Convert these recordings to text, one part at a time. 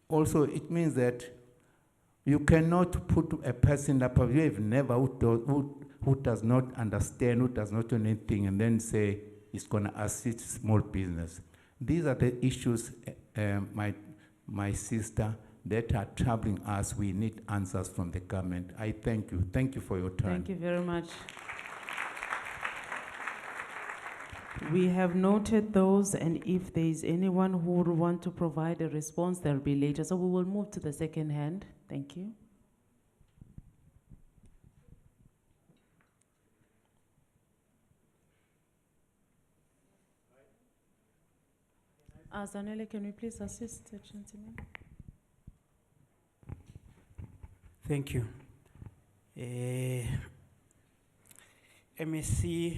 Also, it means that you cannot put a person up you have never who does not understand, who does not know anything, and then say it's going to assist small business. These are the issues, my sister, that are troubling us. We need answers from the government. I thank you. Thank you for your time. Thank you very much. We have noted those, and if there is anyone who would want to provide a response, there will be later. So we will move to the second hand. Thank you. Zanele, can you please assist the gentleman? Thank you. MEC,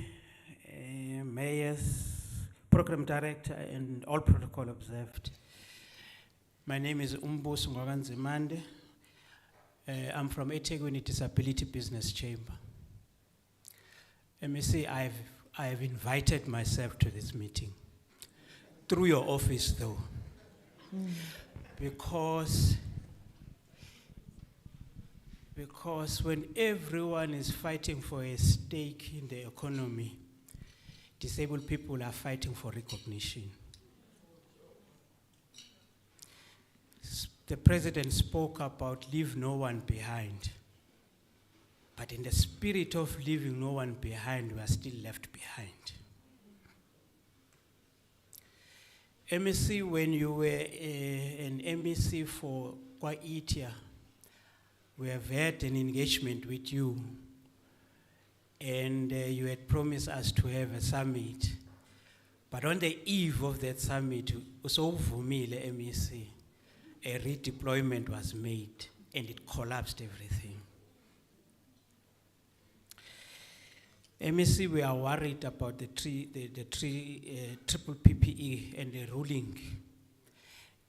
Mayor's Program Director, and all protocol observed. My name is Umbuso Ngoganzimande. I'm from eThekwini Disability Business Chamber. MEC, I have invited myself to this meeting through your office, though, because when everyone is fighting for a stake in the economy, disabled people are fighting for recognition. The president spoke about leave no one behind. But in the spirit of leaving no one behind, we are still left behind. MEC, when you were an MEC for Kwaitia, we have had an engagement with you, and you had promised us to have a summit. But on the eve of that summit, usovumile MEC, a redeployment was made, and it collapsed everything. MEC, we are worried about the triple PPE and the ruling,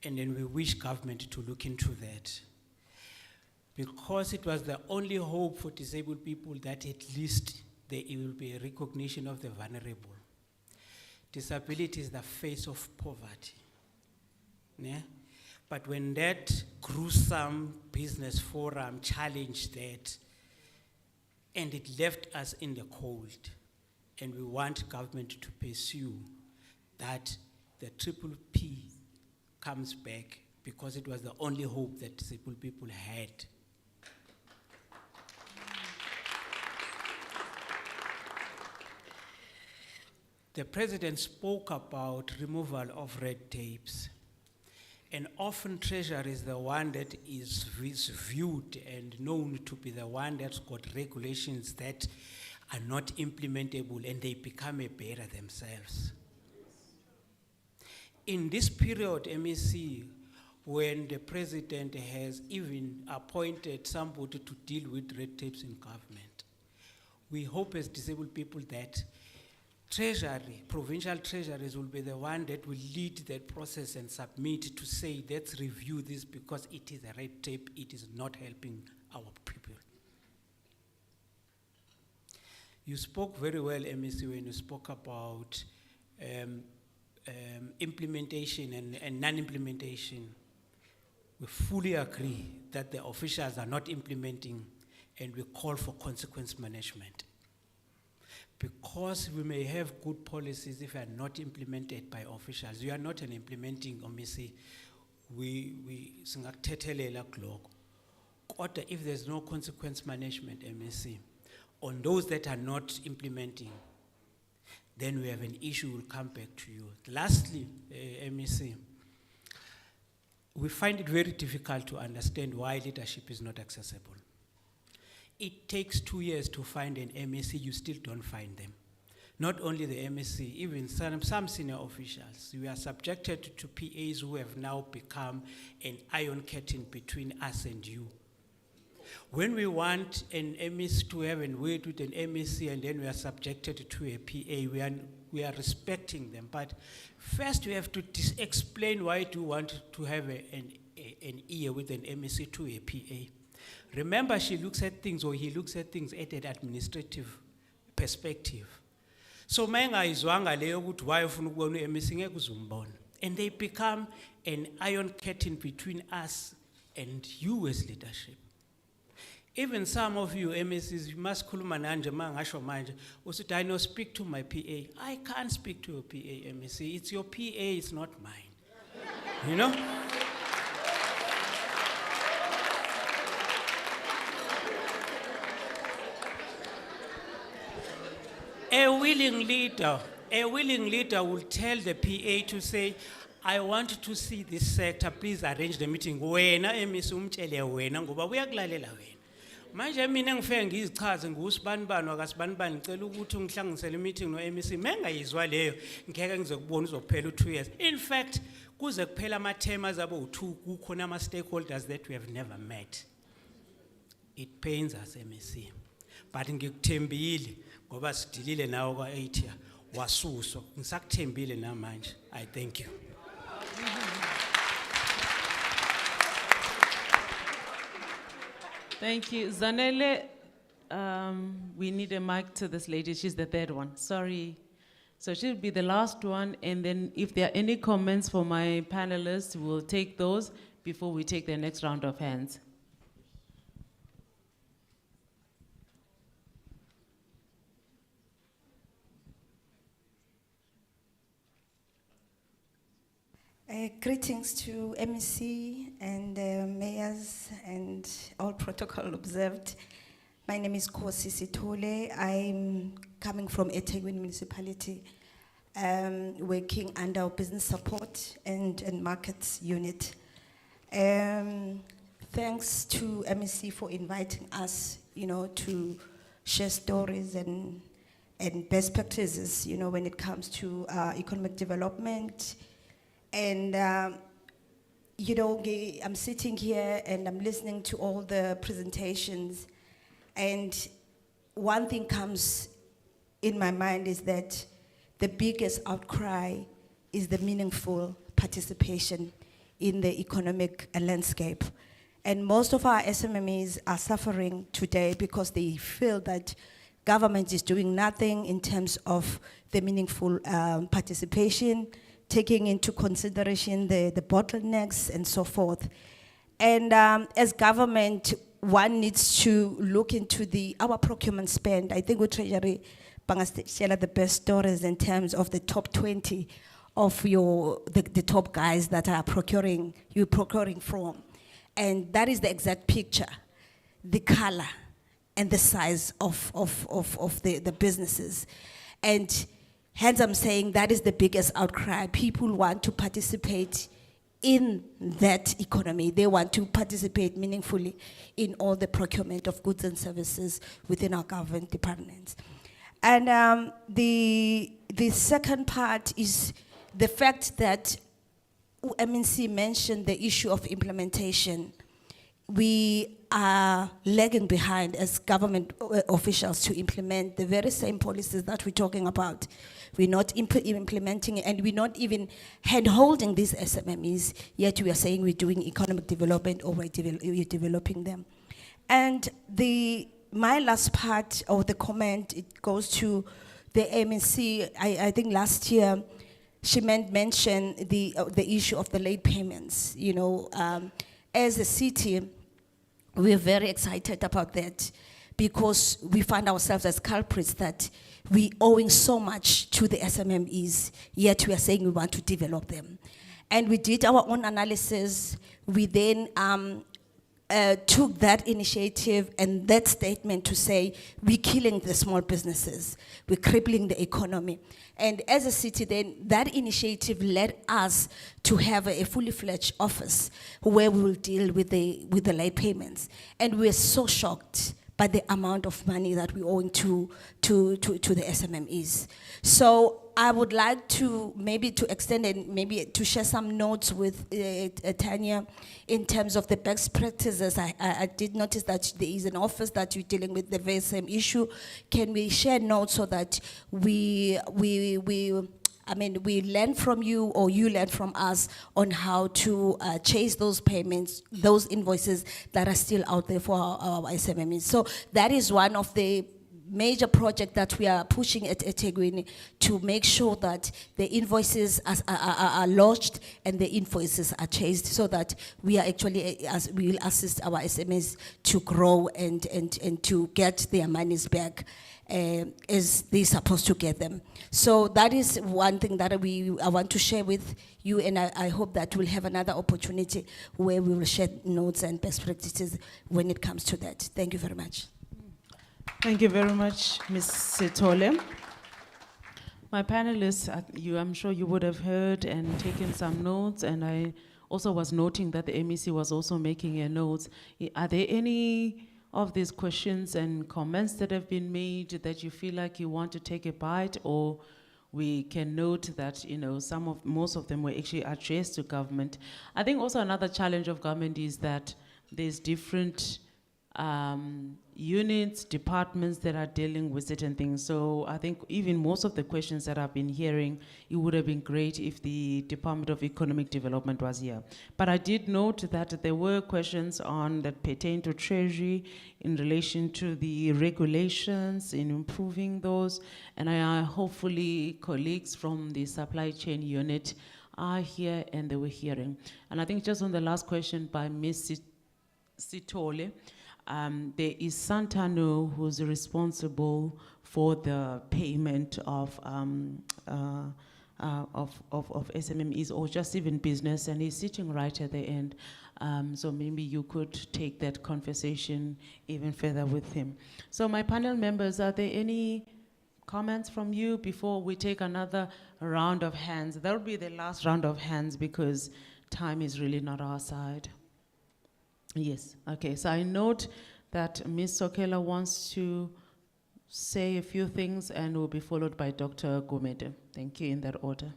and then we wish government to look into that. Because it was the only hope for disabled people that at least there will be a recognition of the vulnerable. Disability is the face of poverty. Yeah? But when that gruesome business forum challenged that, and it left us in the cold, and we want government to pursue that the triple P comes back, because it was the only hope that disabled people had. The president spoke about removal of red tapes, and often Treasury is the one that is viewed and known to be the one that's got regulations that are not implementable, and they become a barrier themselves. In this period, MEC, when the president has even appointed somebody to deal with red tapes in government, we hope as disabled people that Treasury, provincial treasuries will be the one that will lead that process and submit to say, let's review this because it is a red tape, it is not helping our people. You spoke very well, MEC, when you spoke about implementation and non-implementation. We fully agree that the officials are not implementing, and we call for consequence management. Because we may have good policies if they are not implemented by officials. You are not an implementing, MEC. We singakuthethelela kuloko. Kodwa if there's no consequence management, MEC, on those that are not implementing, then we have an issue. We'll come back to you. Lastly, MEC, we find it very difficult to understand why leadership is not accessible. It takes 2 years to find an MEC, you still don't find them. Not only the MEC, even some senior officials. We are subjected to PAs who have now become an iron curtain between us and you. When we want an MEC to have a word with an MEC and then we are subjected to a PA, we are respecting them. But first we have to explain why do you want to have an ear with an MEC to a PA. Remember, she looks at things, or he looks at things at an administrative perspective. So, menga izwanga leyo ukuthi why ufuna ukubona uMEC ngeke uzumbona. and they become an iron curtain between us and you as leadership. Even some of you MSs, you must khuluma nanje mangasho manje, usithi I know speak to my PA. I can't speak to your PA, MSc. It's your PA, it's not mine. You know? A willing leader will tell the PA to say, I want to see this sector, please arrange the meeting. Wena MEC umtshele wena ngoba uyakulalela wena. Manje mina ngifike ngizichaze ngusibani wakasibanibani ngicela ukuthi ungihlanganisele meeting no MEC mengayizwa leyo ngeke ngizokubona uzophela u2 years. In fact, kuze kuphela ama-term azabo u2 kukhona ama-stakeholders that we have never met. It pains us MEC. But ngikuthembile ngoba sidilile nawo kwa-8 year wasuswa ngisakuthembile namanje. I thank you. Thank you. Zanele, we need a mic to this lady. She's the third one. Sorry. So she'll be the last one, and then if there are any comments for my panelists, we'll take those before we take the next round of hands. Greetings to MEC and mayors and all protocol observed. My name is Kosi Sitole. I'm coming from eThekwini municipality, working under our business support and markets unit. Thanks to MEC for inviting us, to share stories and best practices, when it comes to economic development. And, I'm sitting here and I'm listening to all the presentations, and one thing comes in my mind is that the biggest outcry is the meaningful participation in the economic landscape. And most of our SMMEs are suffering today because they feel that government is doing nothing in terms of the meaningful participation, taking into consideration the bottlenecks and so forth. And as government, one needs to look into our procurement spend. I think with Treasury, share the best stories in terms of the top 20 of the top guys that are procuring from. And that is the exact picture, the color and the size of the businesses. And hence, I'm saying that is the biggest outcry. People want to participate in that economy. They want to participate meaningfully in all the procurement of goods and services within our government departments. And the second part is the fact that MNC mentioned the issue of implementation. We are lagging behind as government officials to implement the very same policies that we're talking about. We're not implementing it, and we're not even hand-holding these SMMEs, yet we are saying we're doing economic development or we're developing them. And my last part of the comment, it goes to the MNC. I think last year, she mentioned the issue of the late payments. As a city, we're very excited about that because we find ourselves as culprits that we're owing so much to the SMMEs, yet we are saying we want to develop them. And we did our own analysis. We then took that initiative and that statement to say, we're killing the small businesses, we're crippling the economy. And as a city then, that initiative led us to have a fully fledged office where we will deal with the late payments. And we're so shocked by the amount of money that we're owing to the SMMEs. So I would like to maybe to extend and maybe to share some notes with Tanya in terms of the best practices. I did notice that there is an office that you're dealing with the very same issue. Can we share notes so that we learn from you or you learn from us on how to chase those payments, those invoices that are still out there for our SMMEs. So that is one of the major project that we are pushing at eThekwini to make sure that the invoices are lodged and the invoices are chased, so that we are actually, as we will assist our SMEs to grow and to get their monies back as they're supposed to get them. So that is one thing that I want to share with you, and I hope that we'll have another opportunity where we will share notes and best practices when it comes to that. Thank you very much. Thank you very much, Ms. Sithole. My panelists, I'm sure you would have heard and taken some notes, and I also was noting that the MEC was also making a notes. Are there any of these questions and comments that have been made that you feel like you want to take a bite, or we can note that, you know, most of them were actually addressed to government? I think also another challenge of government is that there's different units, departments that are dealing with certain things. So I think even most of the questions that I've been hearing, it would have been great if the Department of Economic Development was here. But I did note that there were questions on that pertain to Treasury in relation to the regulations, in improving those, and hopefully colleagues from the supply chain unit are here and they were hearing. And I think just on the last question by Ms. Sithole, there is Santano who's responsible for the payment of SMMEs or just even business, and he's sitting right at the end. So maybe you could take that conversation even further with him. So my panel members, are there any comments from you before we take another round of hands? That will be the last round of hands because time is really not our side. Yes, okay, so I note that Ms. Sokela wants to say a few things and will be followed by Dr. Gumede. Thank you, in that order.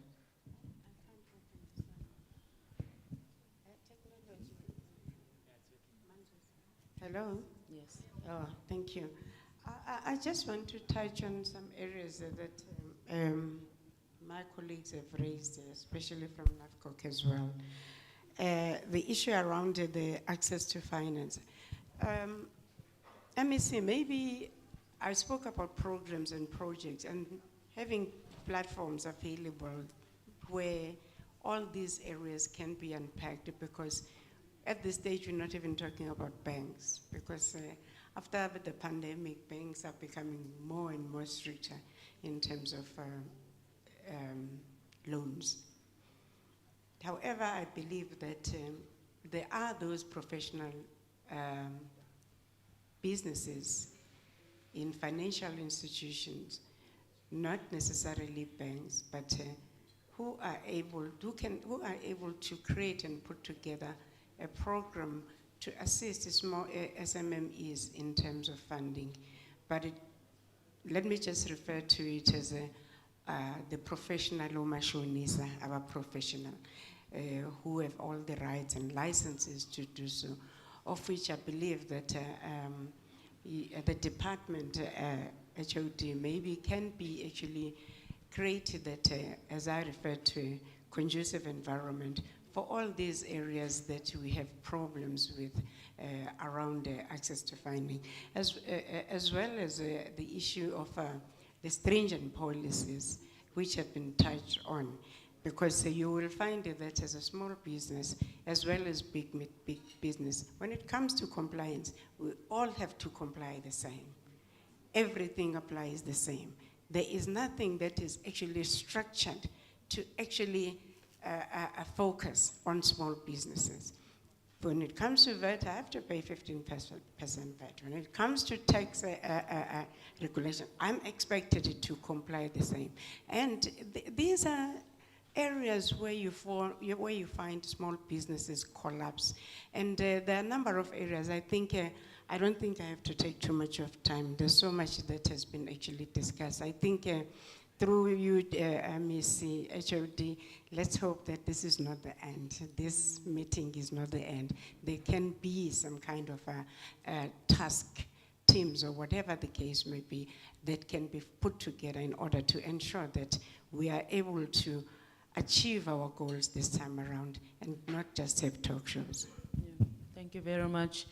Hello? Yes. Oh, thank you. I just want to touch on some areas that my colleagues have raised, especially from NAFCOC as well. The issue around the access to finance. MEC, maybe I spoke about programs and projects and having platforms available where all these areas can be unpacked, because at this stage we're not even talking about banks, because after the pandemic, banks are becoming more and more stricter in terms of loans. However, I believe that there are those professional businesses in financial institutions, not necessarily banks, but who are able to create and put together a program to assist small SMMEs in terms of funding. But let me just refer to it as the professional umashonisa, our professional. Who have all the rights and licenses to do so, of which I believe that the department, HOD, maybe can be actually created that, as I referred to, conducive environment for all these areas that we have problems with around access to funding, as well as the issue of the stringent policies which have been touched on. Because you will find that as a small business, as well as big business, when it comes to compliance, we all have to comply the same. Everything applies the same. There is nothing that is actually structured to actually focus on small businesses. When it comes to VAT, I have to pay 15% VAT. When it comes to tax regulation, I'm expected to comply the same. And these are areas where you find small businesses collapse. And there are a number of areas. I don't think I have to take too much of time. There's so much that has been actually discussed. I think through you, MEC, HOD, let's hope that this is not the end. This meeting is not the end. There can be some kind of a task teams or whatever the case may be that can be put together in order to ensure that we are able to achieve our goals this time around and not just have talk shows. Yeah. Thank you very much.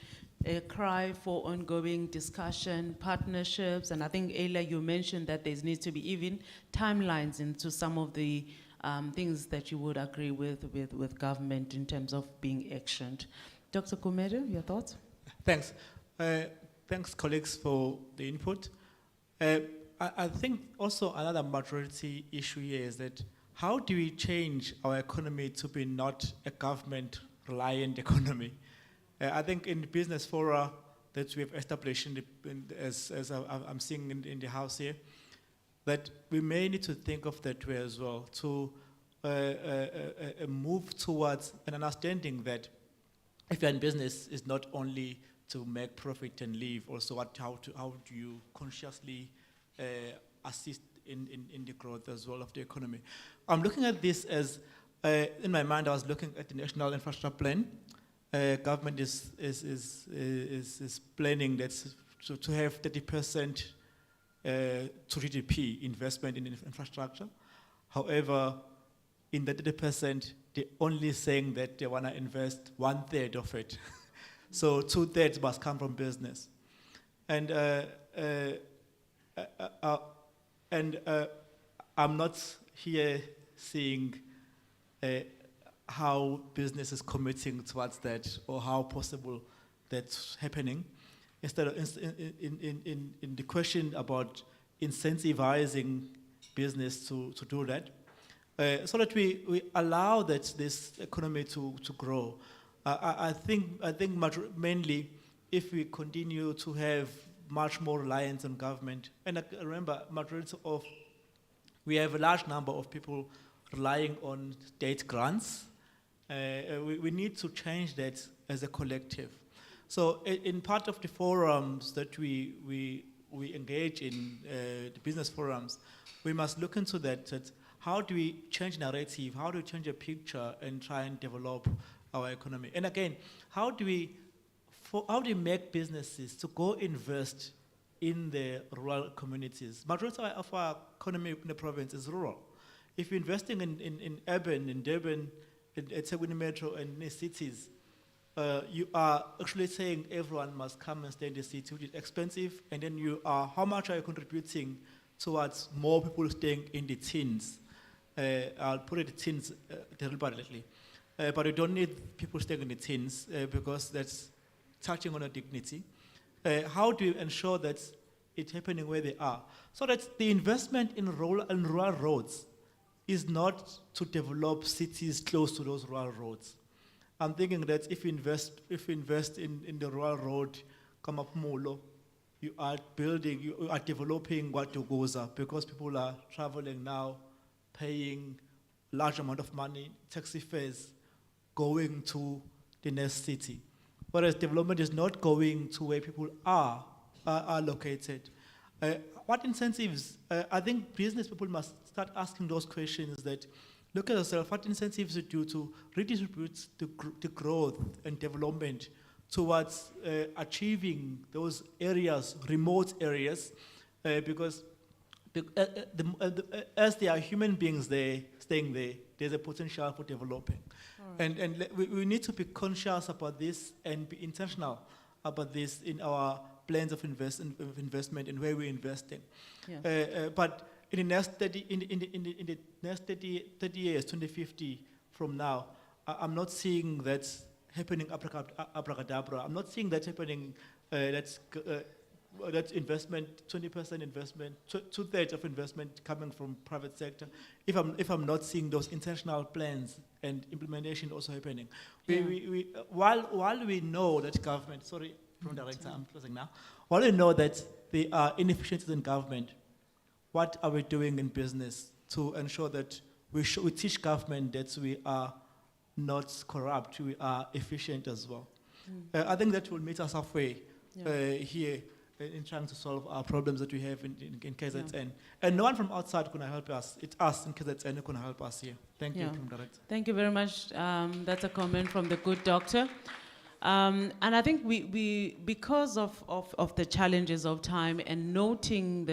a cry for ongoing discussion, partnerships, and I think, Ayla, you mentioned that there needs to be even timelines into some of the things that you would agree with government in terms of being actioned. Dr. Kumedu, your thoughts? Thanks. Thanks, colleagues, for the input. I think also another majority issue here is that how do we change our economy to be not a government-reliant economy? I think in the business fora that we have established, as I'm seeing in the house here, that we may need to think of that way as well, to move towards an understanding that if you're in business, it's not only to make profit and live, also how do you consciously assist in the growth as well of the economy. I'm looking at this as, in my mind, I was looking at the National Infrastructure Plan. Government is planning that to have 30% to GDP investment in infrastructure. However, in the 30%, they're only saying that they want to invest 1/3 of it. So 2/3 must come from business. And I'm not here seeing how business is committing towards that or how possible that's happening. Instead of in the question about incentivizing business to do that, so that we allow that this economy to grow. I think mainly if we continue to have much more reliance on government, and I remember we have a large number of people relying on state grants. We need to change that as a collective. So in part of the forums that we engage in, the business forums, we must look into that how do we change narrative, how do we change a picture and try and develop our economy? And again, how do we make businesses to go invest in the rural communities? Majority of our economy in the province is rural. If you're investing in urban, in Durban, at Segwini Metro and in the cities, you are actually saying everyone must come and stay in the city, which is expensive, and then how much are you contributing towards more people staying in the teens? I'll put it in teens deliberately. But you don't need people staying in the teens because that's touching on their dignity. How do you ensure that it's happening where they are? So that the investment in rural roads is not to develop cities close to those rural roads. I'm thinking that if you invest in the rural road, Kamapumulo, you are developing Watugoza because people are traveling now, paying large amount of money, taxi fares, going to the next city. Whereas development is not going to where people are located. What incentives? I think business people must start asking those questions that look at yourself, what incentives you do to redistribute the growth and development towards achieving those areas, remote areas, because as there are human beings there, staying there, there's a potential for developing. Right. And we need to be conscious about this and be intentional about this in our plans of investment and where we're investing. Yeah. But in the next 30 years, 2050 from now, I'm not seeing that happening abracadabra. I'm not seeing that happening. That's investment, 20% investment, 2/3 of investment coming from private sector. If I'm not seeing those intentional plans and implementation also happening, while we know that government, sorry, Director, I'm closing now. While we know that there are inefficiencies in government, what are we doing in business to ensure that we teach government that we are not corrupt, we are efficient as well? I think that will meet us halfway here in trying to solve our problems that we have in KZN. Yeah. And no one from outside is going to help us. It's us in KZN who can help us here. Thank you, Director. Thank you very much. That's a comment from the good doctor. And I think we because of the challenges of time and noting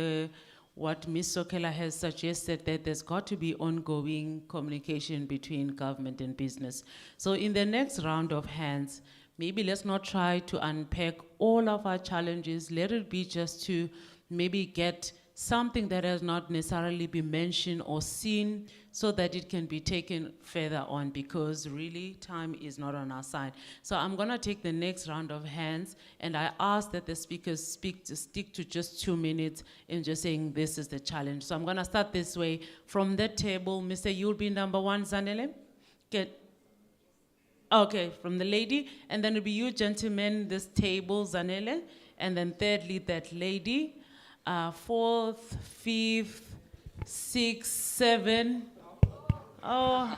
what Ms. Sokela has suggested, that there's got to be ongoing communication between government and business. So in the next round of hands, maybe let's not try to unpack all of our challenges. Let it be just to maybe get something that has not necessarily been mentioned or seen so that it can be taken further on, because really time is not on our side. So I'm gonna take the next round of hands, and I ask that the speakers stick to just 2 minutes in just saying this is the challenge. So I'm gonna start this way. From that table, Mr. You'll be number 1, Zanele. Okay, from the lady, and then it'll be you gentlemen, this table, Zanele, and then thirdly, that lady. 4th, 5th, 6th, 7. Oh,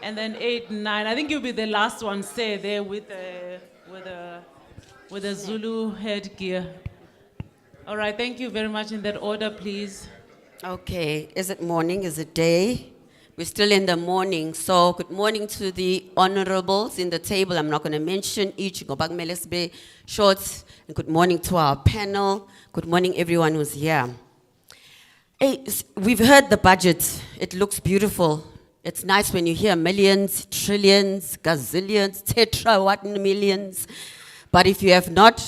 and then 8, 9. I think you'll be the last one. Stay there with a Zulu headgear. All right, thank you very much. In that order, please. Okay, is it morning? Is it day? We're still in the morning. So good morning to the honorables in the table. I'm not going to mention each. Go back, Melesbe, short. And good morning to our panel. Good morning, everyone who's here. Hey, we've heard the budget. It looks beautiful. It's nice when you hear millions, trillions, gazillions, millions. But if you have not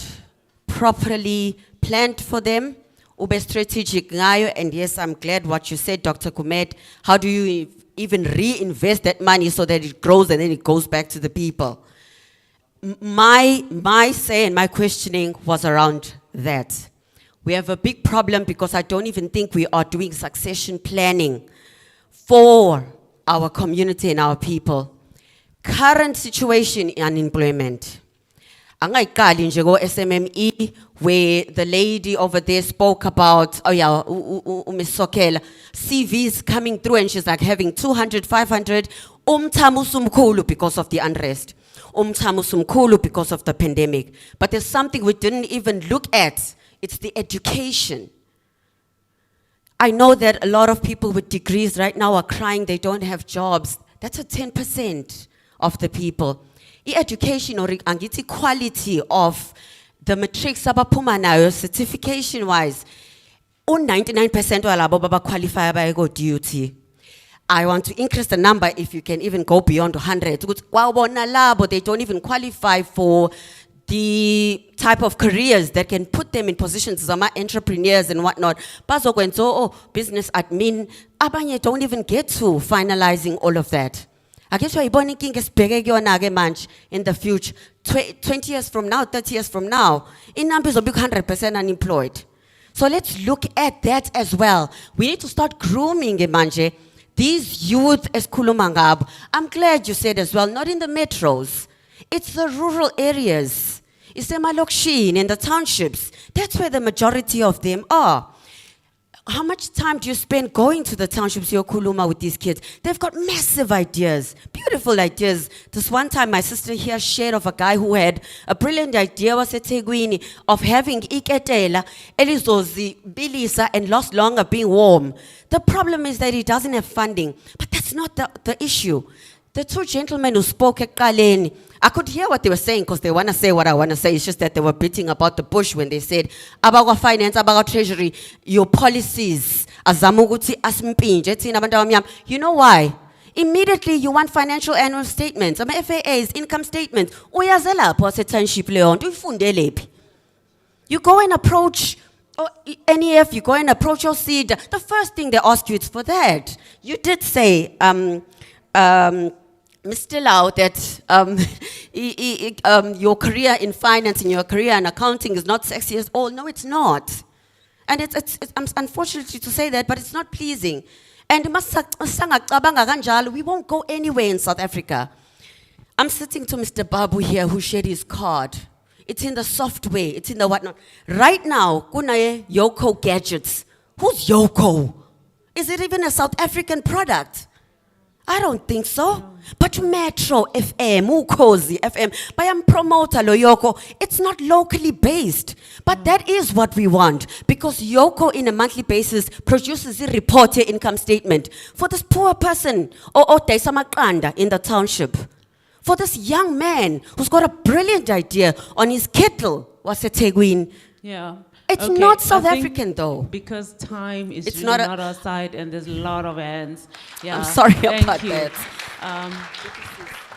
properly planned for them, ube strategic ngayo, and yes, I'm glad what you said, Dr. Kumet. How do you even reinvest that money so that it grows and then it goes back to the people? My say and my questioning was around that. We have a big problem because I don't even think we are doing succession planning for our community and our people. Current situation in unemployment. Angayikali nje go SMME, where the lady over there spoke about, oh yeah, Miss Sokela, CVs coming through, and she's like having 200, 500, umthamusumkhulu because of the unrest, umthamusumkhulu because of the pandemic. But there's something we didn't even look at. It's the education. I know that a lot of people with degrees right now are crying they don't have jobs. That's a 10% of the people. Education or angithi quality of the matrix abaphuma nayo certification wise, 99% walabo baba qualify by duty. I want to increase the number if you can even go beyond 100. They don't even qualify for the type of careers that can put them in positions as entrepreneurs and whatnot. Business admin, abanye don't even get to finalizing all of that. I guess we're in the future, 20 years from now, 30 years from now, in numbers will be 100% unemployed. So let's look at that as well. We need to start grooming Manje. These youth as Kulumangab. I'm glad you said as well, not in the metros. It's the rural areas. It's the Malokshin and the townships. That's where the majority of them are. How much time do you spend going to the townships, your Kuluma, with these kids? They've got massive ideas, beautiful ideas. This one time, my sister here shared of a guy who had a brilliant idea, was at Tegwini, of having iketela, elizozi, bilisa, and lost longer being warm. The problem is that he doesn't have funding, but that's not the issue. The two gentlemen who spoke at Kaleni, I could hear what they were saying because they want to say what I want to say. It's just that they were beating about the bush when they said, about finance, about treasury, your policies, azamuguti asimpinje. You know why? Immediately you want financial annual statements, FAAs, income statements. You go and approach NEF, you go and approach your seed. The first thing they ask you is for that. You did say, Mr. Lau, that your career in finance and your career in accounting is not sexy at all. No, it's not. And it's unfortunately to say that, but it's not pleasing. And we won't go anywhere in South Africa. I'm sitting to Mr. Babu here who shared his card. It's in the software, it's in the whatnot. Right now, kunaye Yoko gadgets. Who's Yoko? Is it even a South African product? I don't think so. But Metro FM, Ukhozi FM, by promoter Loyoko, it's not locally based. But that is what we want. Because Yoko, in a monthly basis, produces a report, your income statement. For this poor person, or Taisamakanda in the township. For this young man who's got a brilliant idea on his kettle, was a Tegwin. Yeah. It's Okay, not South I think African though. Because time is It's really not not, a- our side, and there's a lot of hands. Yeah. I'm sorry thank about you. that.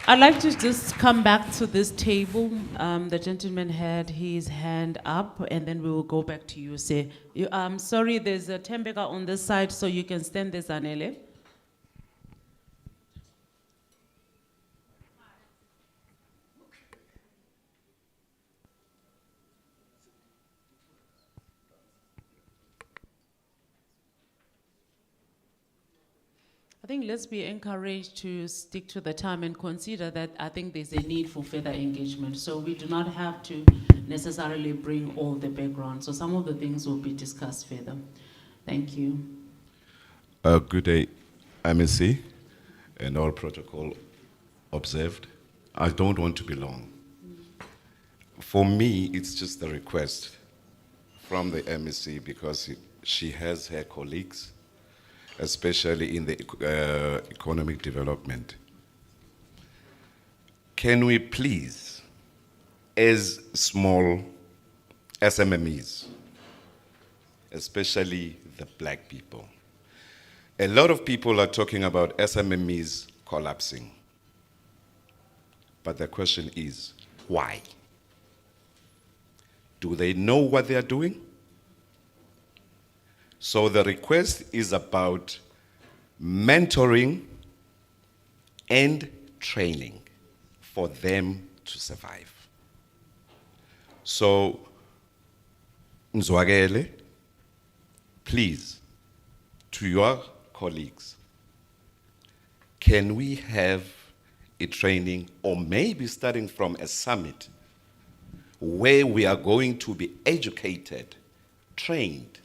I'd like to just come back to this table. The gentleman had his hand up, and then we will go back to you, sir. Sorry, there's a Tembeka on this side, so you can stand there, Zanele. I think let's be encouraged to stick to the time and consider that I think there's a need for further engagement. So we do not have to necessarily bring all the background. So some of the things will be discussed further. Thank you. Good day, MSC, and all protocol observed. I don't want to be long. For me, it's just a request from the MSC because she has her colleagues, especially in the economic development. Can we please, as small SMMEs, especially the black people, a lot of people are talking about SMMEs collapsing. But the question is, why? Do they know what they are doing? So the request is about mentoring and training for them to survive. So, Nzwagele, please, to your colleagues, can we have a training, or maybe starting from a summit, where we are going to be educated, trained,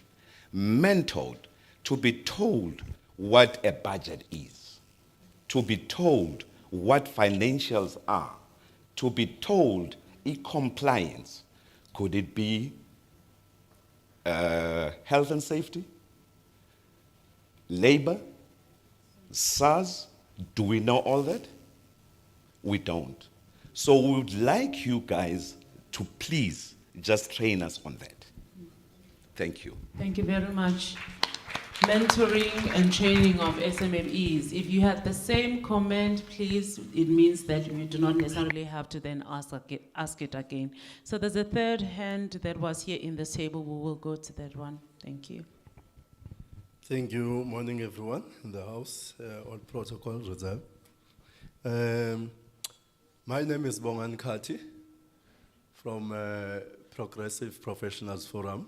mentored, to be told what a budget is, to be told what financials are, to be told e-compliance. Could it be health and safety, labor, SARS? Do we know all that? We don't. So we would like you guys to please just train us on that. Thank you. Thank you very much. Mentoring and training of SMMEs. If you had the same comment, please, it means that you do not necessarily have to then ask it again. So there's a third hand that was here in this table. We will go to that one. Thank you. Thank you. Morning, everyone in the house. All protocols reserved. My name is Bongan Kati from Progressive Professionals Forum,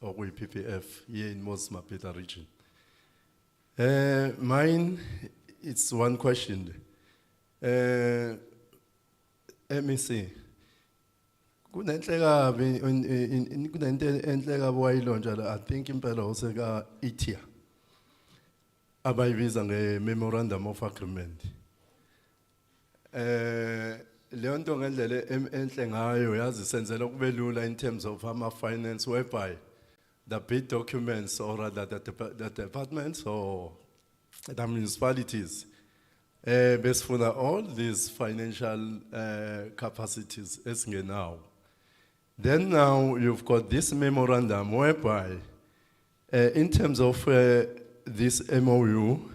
or PPF, here in Mosmapeta region. Mine, it's one question. MEC, I think impela useka itia abayibiza nge-memorandum of agreement. Leyo nto ngendlela enhle ngayo yazi senzela kube lula in terms of ama-finance, whereby the bid documents, or rather the departments or the municipalities, besifuna all these financial capacities now. Then now you've got this memorandum whereby, in terms of this MOU,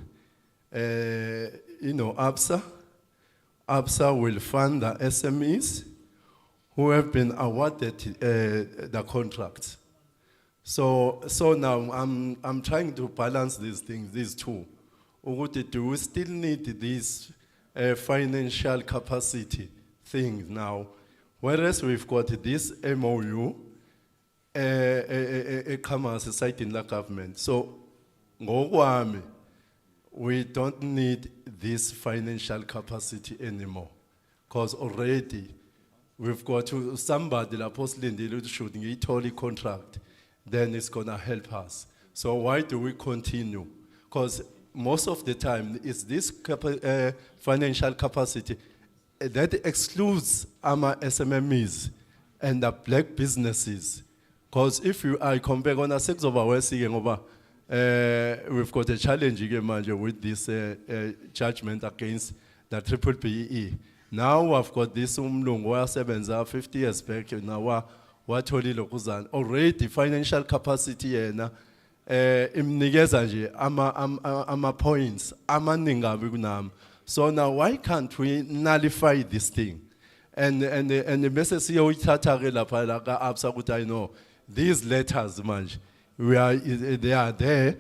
ABSA will fund the SMEs who have been awarded the contracts. So now I'm trying to balance these things, these two. Do we still need this financial capacity thing now? Whereas we've got this MOU, a commerce site in the government. So, we don't need this financial capacity anymore. Because already we've got somebody like Postland shooting a totally contract, then it's gonna help us. So why do we continue? Because most of the time it's this financial capacity that excludes our SMMEs and the black businesses. Because if I compare on a 6 of our we've got a challenge with this judgment against the BBBEE. Now I've got this umlungu 50 years back now already financial capacity imnikeza nje ama points amaningi kunami. So now why can't we nullify this thing? And the message here I know these letters, manje, they are there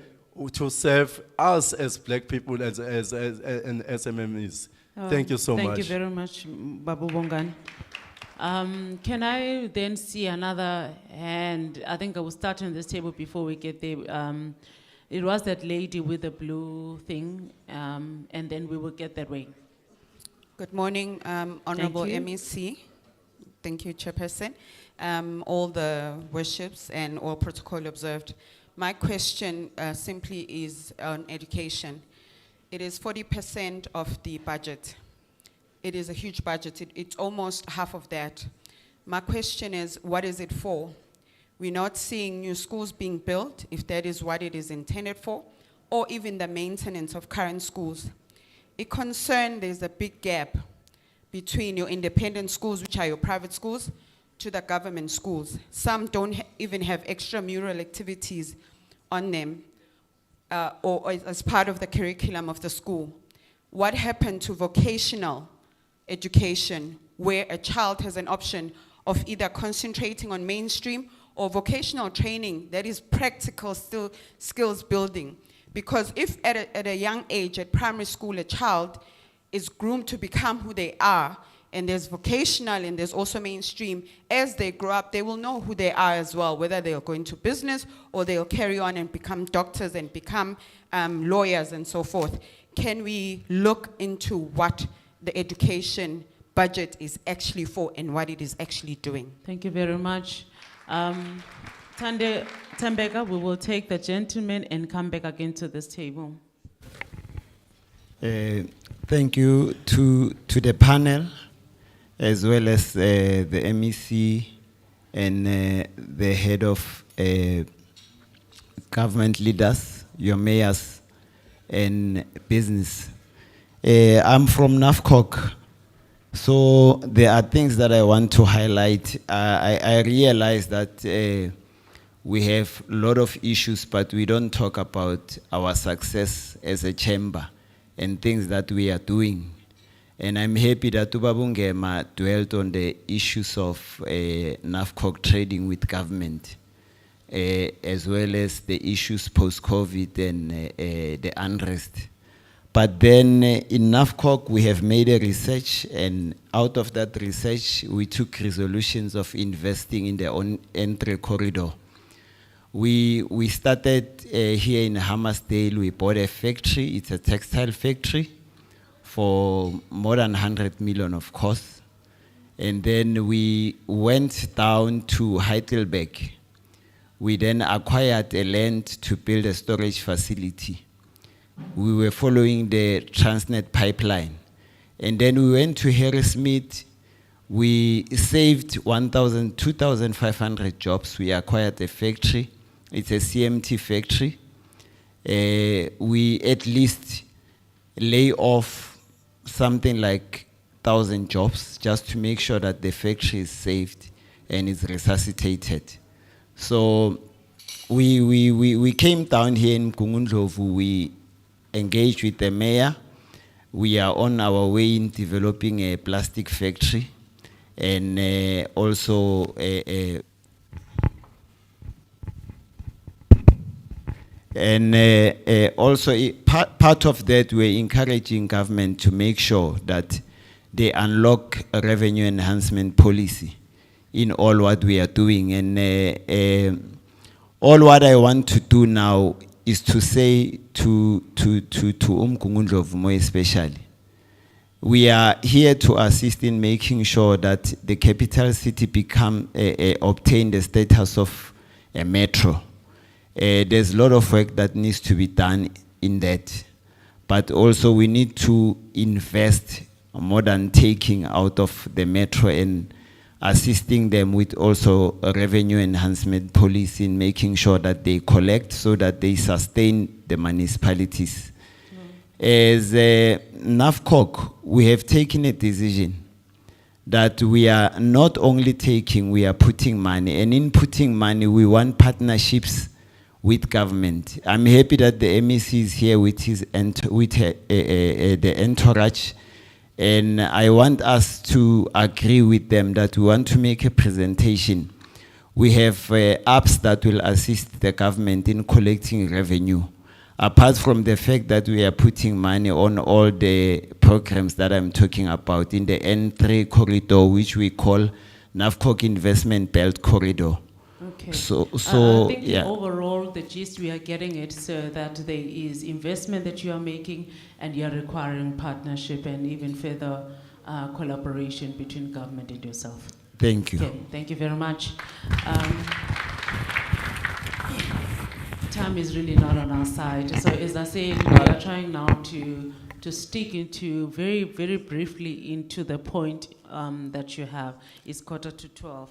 to serve us as black people and SMMEs. Thank you so much. Thank you very much, Babu Bongan. Can I then see another hand? I think I will start on this table before we get there. It was that lady with the blue thing, and then we will get that way. Good morning, Honorable you. MEC. Thank you, Chairperson. All the worships and all protocol observed. My question simply is on education. It is 40% of the budget. It is a huge budget. It's almost half of that. My question is, what is it for? We're not seeing new schools being built, if that is what it is intended for, or even the maintenance of current schools. It concerns there's a big gap between your independent schools, which are your private schools, to the government schools. Some don't even have extramural activities on them or as part of the curriculum of the school. What happened to vocational education, where a child has an option of either concentrating on mainstream or vocational training that is practical skills building? Because if at a young age, at primary school, a child is groomed to become who they are, and there's vocational and there's also mainstream, as they grow up, they will know who they are as well, whether they'll go into business or they'll carry on and become doctors and become lawyers and so forth. Can we look into what the education budget is actually for and what it is actually doing? Thank you very much. Tambeka, we will take the gentleman and come back again to this table. Thank you to the panel, as well as the MEC and the head of government leaders, your mayors and business. I'm from NAFCOC, so there are things that I want to highlight. I realize that we have a lot of issues, but we don't talk about our success as a chamber and things that we are doing. And I'm happy that Ubabungema dwelt on the issues of NAFCOC trading with government, as well as the issues post-COVID and the unrest. But then in NAFCOC, we have made a research, and out of that research, we took resolutions of investing in the on-entry corridor. We started here in Hammersdale. We bought a factory. It's a textile factory for more than 100 million of cost. And then we went down to Heidelberg. We then acquired a land to build a storage facility. We were following the Transnet pipeline. And then we went to Harrismith. We saved 2,500 jobs. We acquired a factory. It's a CMT factory. We at least lay off something like 1,000 jobs just to make sure that the factory is saved and is resuscitated. So we came down here in Mkungundlovu. We engaged with the mayor. We are on our way in developing a plastic factory, and also part of that, we're encouraging government to make sure that they unlock a revenue enhancement policy in all what we are doing. And all what I want to do now is to say to Mkungundlovu more especially, we are here to assist in making sure that the capital city obtain the status of a metro. There's a lot of work that needs to be done in that. But also we need to invest more than taking out of the metro and assisting them with also a revenue enhancement policy in making sure that they collect so that they sustain the municipalities. As NAFCOC, we have taken a decision that we are not only taking, we are putting money. And in putting money, we want partnerships with government. I'm happy that the MEC is here with the entourage, and I want us to agree with them that we want to make a presentation. We have apps that will assist the government in collecting revenue. Apart from the fact that we are putting money on all the programs that I'm talking about in the N3 corridor, which we call NAFCOC Investment Belt Corridor. Okay. So I think yeah. overall, the gist we are getting it, so that there is investment that you are making and you are requiring partnership and even further collaboration between government and yourself. Thank you. Okay, thank you very much. Time is really not on our side. So as I said, we are trying now to stick into very, very briefly into the point that you have. It's 11:45.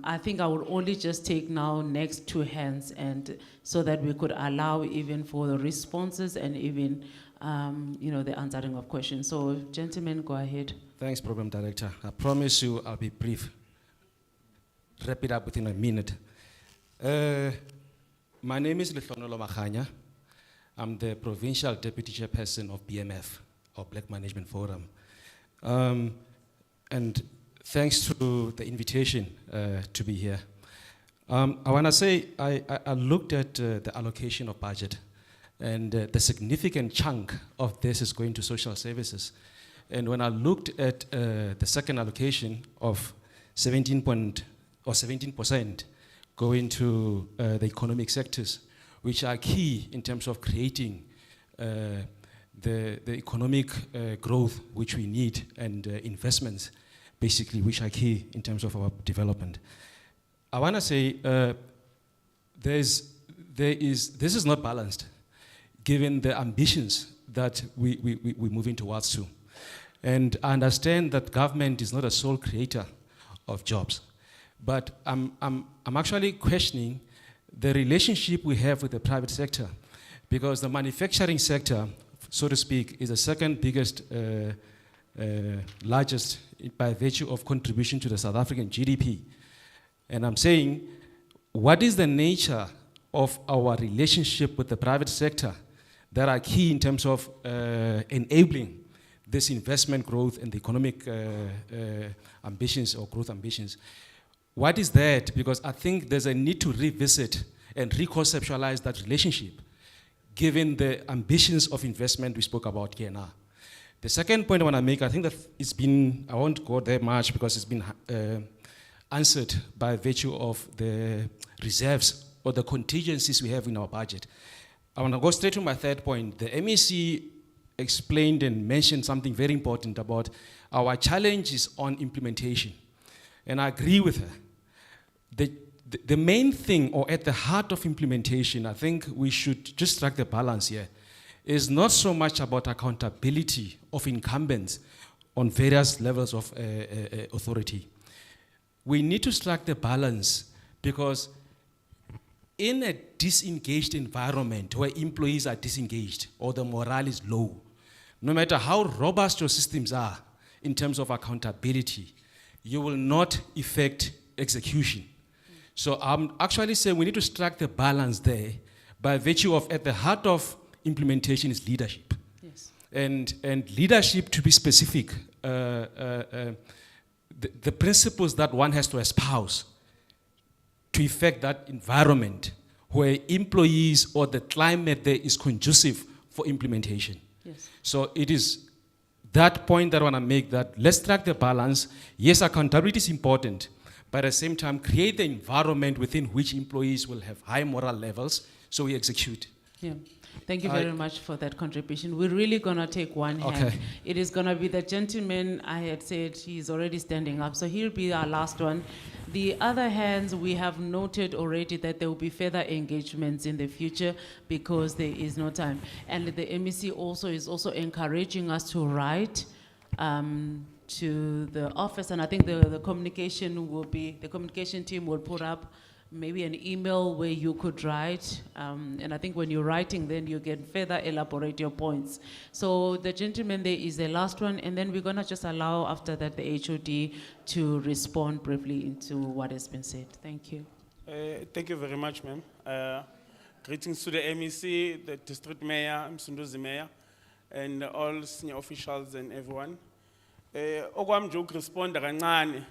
I think I would only just take now next 2 hands, and so that we could allow even for the responses and even the answering of questions. So gentlemen, go ahead. Thanks, Program Director. I promise you I'll be brief. Wrap it up within a minute. My name is Lehlonolo Makhanya. I'm the Provincial Deputy Chairperson of BMF, or Black Management Forum. And thanks to the invitation to be here. I want to say I looked at the allocation of budget, and the significant chunk of this is going to social services. And when I looked at the second allocation of 17% going to the economic sectors, which are key in terms of creating the economic growth which we need, and investments, basically, which are key in terms of our development. I want to say this is not balanced, given the ambitions that we're moving towards to. And I understand that government is not a sole creator of jobs, but I'm actually questioning the relationship we have with the private sector, because the manufacturing sector, so to speak, is the second biggest, largest by virtue of contribution to the South African GDP. And I'm saying, what is the nature of our relationship with the private sector that are key in terms of enabling this investment growth and the economic ambitions or growth ambitions? What is that? Because I think there's a need to revisit and reconceptualize that relationship, given the ambitions of investment we spoke about here now. The second point I want to make, I think that it's been, I won't go there much because it's been answered by virtue of the reserves or the contingencies we have in our budget. I want to go straight to my third point. The MEC explained and mentioned something very important about our challenges on implementation. And I agree with her. The main thing, or at the heart of implementation, I think we should just strike the balance here, is not so much about accountability of incumbents on various levels of authority. We need to strike the balance, because in a disengaged environment where employees are disengaged or the morale is low, no matter how robust your systems are in terms of accountability, you will not effect execution. So I'm actually saying we need to strike the balance there by virtue of, at the heart of implementation is leadership. Yes. And leadership, to be specific, the principles that one has to espouse to effect that environment where employees or the climate there is conducive for implementation. Yes. So it is that point that I want to make, that let's strike the balance. Yes, accountability is important, but at the same time, create the environment within which employees will have high moral levels, so we execute. Yeah. Thank you very much for that contribution. We're really going to take one hand. Okay. It is going to be the gentleman I had said he's already standing up, so he'll be our last one. The other hands, we have noted already that there will be further engagements in the future because there is no time. And the MEC also is also encouraging us to write to the office, and I think the communication will be, the communication team will put up maybe an email where you could write, and I think when you're writing, then you can further elaborate your points. So the gentleman there is the last one, and then we're gonna just allow after that the HOD to respond briefly into what has been said. Thank you. Thank you very much, ma'am. Greetings to the MEC, the district mayor, Msunduzi mayor, and all senior officials and everyone. Okwami nje ukuresponda kancane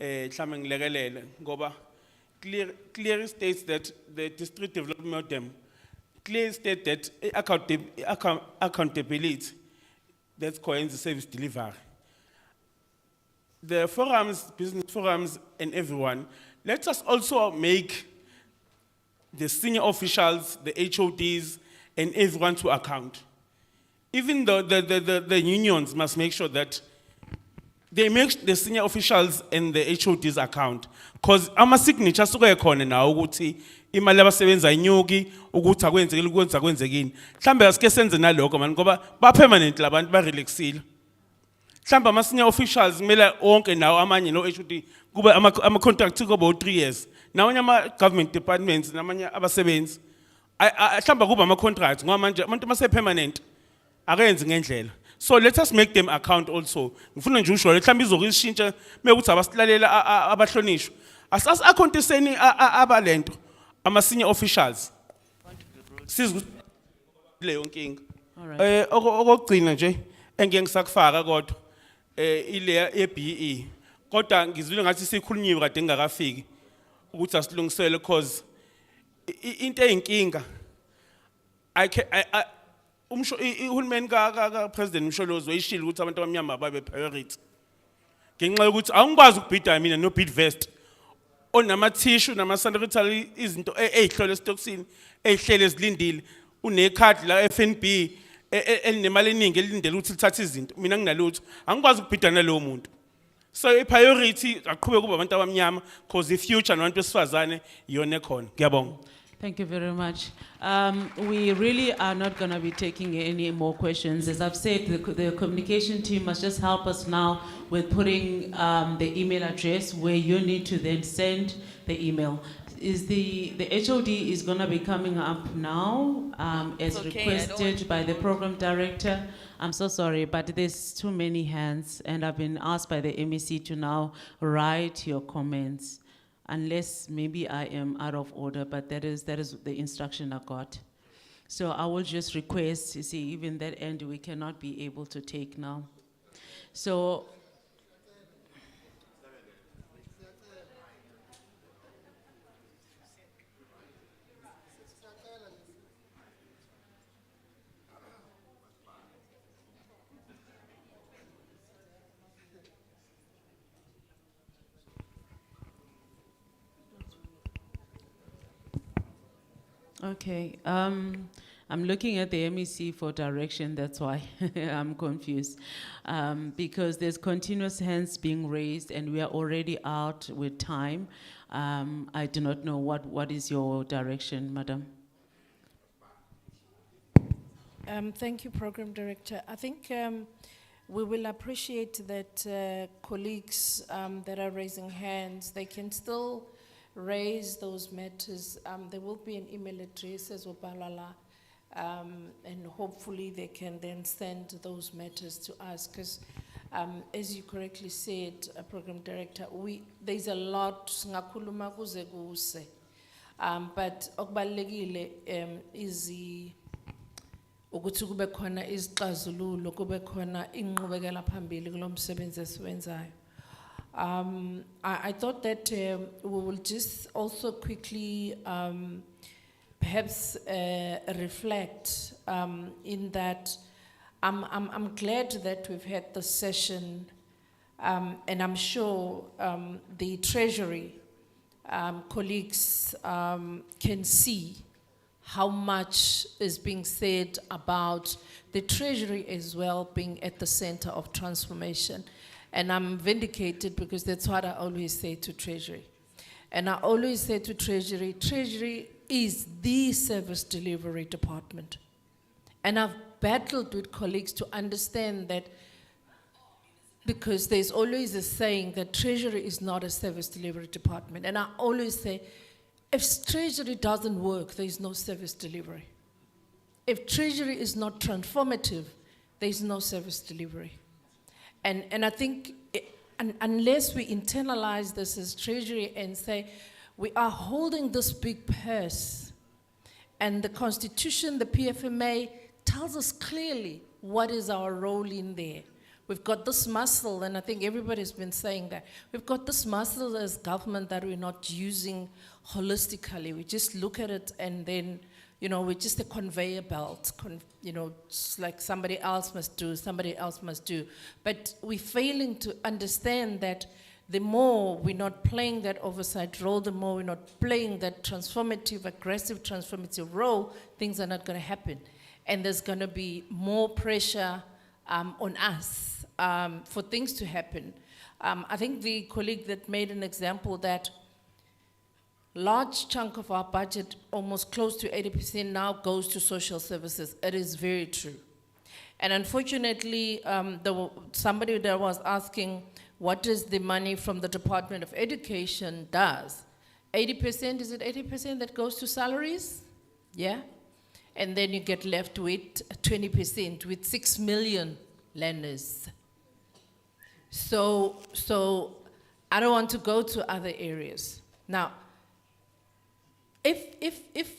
mhlawumbe ngilekelele ngoba clear states that the district development model clear state that accountability that's coins the service delivery. The forums, business forums and everyone, let us also make the senior officials, the HODs and everyone to account. Even though the unions must make sure that they make the senior officials and the HODs account. Because ama signatures suke khona na ukuthi imali abasebenza inyuki ukuthi akwenzekile ukwenza kwenzekini. Mhlambe asike senze naloko man ngoba ba permanent labantu ba relaxile. Mhlambe ama senior officials kumele onke nawo amanye no HOD kube ama contract kube 3 years. Nawanye ama government departments namanye abasebenzi mhlambe kuba ama contracts ngoba manje abantu base permanent akenzi ngendlela. So let us make them account also. Ngifuna nje usho mhlambe izokuyishintsha mekuthi abasilalela abahlonishwa. Asas accounteseni abalento ama senior officials. Sizwe leyo nkinga. Okugcina nje engeke ngisakufaka kodwa ile yeBE. Kodwa ngizwile ngathi sikhulunyiwe kade ngakafiki ukuthi asilungisele because into eyinkinga uhulumeni ka President Msholozi wayishilo ukuthi abantu abamnyama babe priority. Ngenxa yokuthi angikwazi ukubhida mina no bid vest onama tissue nama sanitary izinto ezihlole stocksini ezihlele ezilindile unecard la FNB enemali eningi elindele ukuthi lithathe izinto mina nginalutho angikwazi ukubhida nalowo muntu. So a priority aqhubeka kuba abantu abamnyama because the future nabantu besifazane yona ekhona. Ngiyabonga. Thank you very much. We really are not going to be taking any more questions. As I've said, the communication team must just help us now with putting the email address where you need to then send the email. Is the HOD is going to be coming up now as requested by the program director. I'm so sorry, but there's too many hands, and I've been asked by the MEC to now write your comments. Unless maybe I am out of order, but that is the instruction I got. So I will just request, you see, even that end we cannot be able to take now. So, okay, I'm looking at the MEC for direction, that's why I'm confused. Because there's continuous hands being raised and we are already out with time. I do not know what is your direction, Madam? Thank you, Program Director. I think we will appreciate that colleagues that are raising hands, they can still raise those matters. There will be an email address as Obalala, and hopefully they can then send those matters to us. Because as you correctly said, Program Director, there's a lot, singakhuluma kuze kuse. But okubalulekile is ukuthi kube khona izixazululo, kube khona inqubekela phambili kulo msebenzi esiwenzayo. I thought that we will just also quickly perhaps reflect in that I'm glad that we've had the session and I'm sure the Treasury colleagues can see how much is being said about the Treasury as well being at the center of transformation. And I'm vindicated because that's what I always say to Treasury. And I always say to Treasury, Treasury is the service delivery department. And I've battled with colleagues to understand that because there's always a saying that Treasury is not a service delivery department. And I always say, if Treasury doesn't work, there is no service delivery. If Treasury is not transformative, there is no service delivery. And I think unless we internalize this as Treasury and say, we are holding this big purse, And the Constitution, the PFMA, tells us clearly what is our role in there. We've got this muscle, and I think everybody's been saying that. We've got this muscle as government that we're not using holistically. We just look at it and then, you know, we're just a conveyor belt. You know, it's like somebody else must do, somebody else must do. But we're failing to understand that the more we're not playing that oversight role, the more we're not playing that transformative, aggressive transformative role, things are not going to happen. And there's going to be more pressure on us for things to happen. I think the colleague that made an example that large chunk of our budget, almost close to 80% now, goes to social services. It is very true. And unfortunately, somebody that was asking, what does the money from the Department of Education does? 80%, is it 80% that goes to salaries? Yeah? And then you get left with 20%, with 6 million learners. So I don't want to go to other areas. Now, if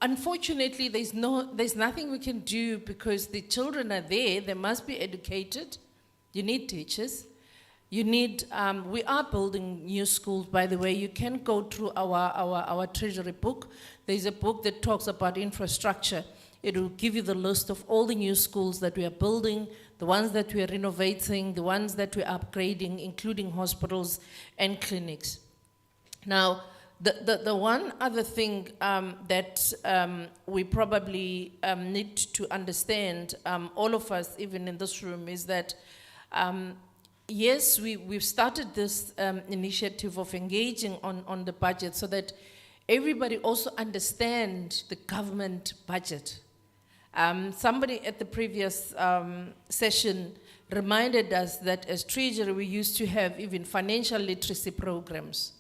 unfortunately there's nothing we can do because the children are there, they must be educated. You need teachers. You need, we are building new schools, by the way. You can go through our treasury book. There's a book that talks about infrastructure. It will give you the list of all the new schools that we are building, the ones that we are renovating, the ones that we're upgrading, including hospitals and clinics. Now, the one other thing that we probably need to understand, all of us, even in this room, is that yes, we've started this initiative of engaging on the budget so that everybody also understand the government budget. Somebody at the previous session reminded us that as Treasury we used to have even financial literacy programs.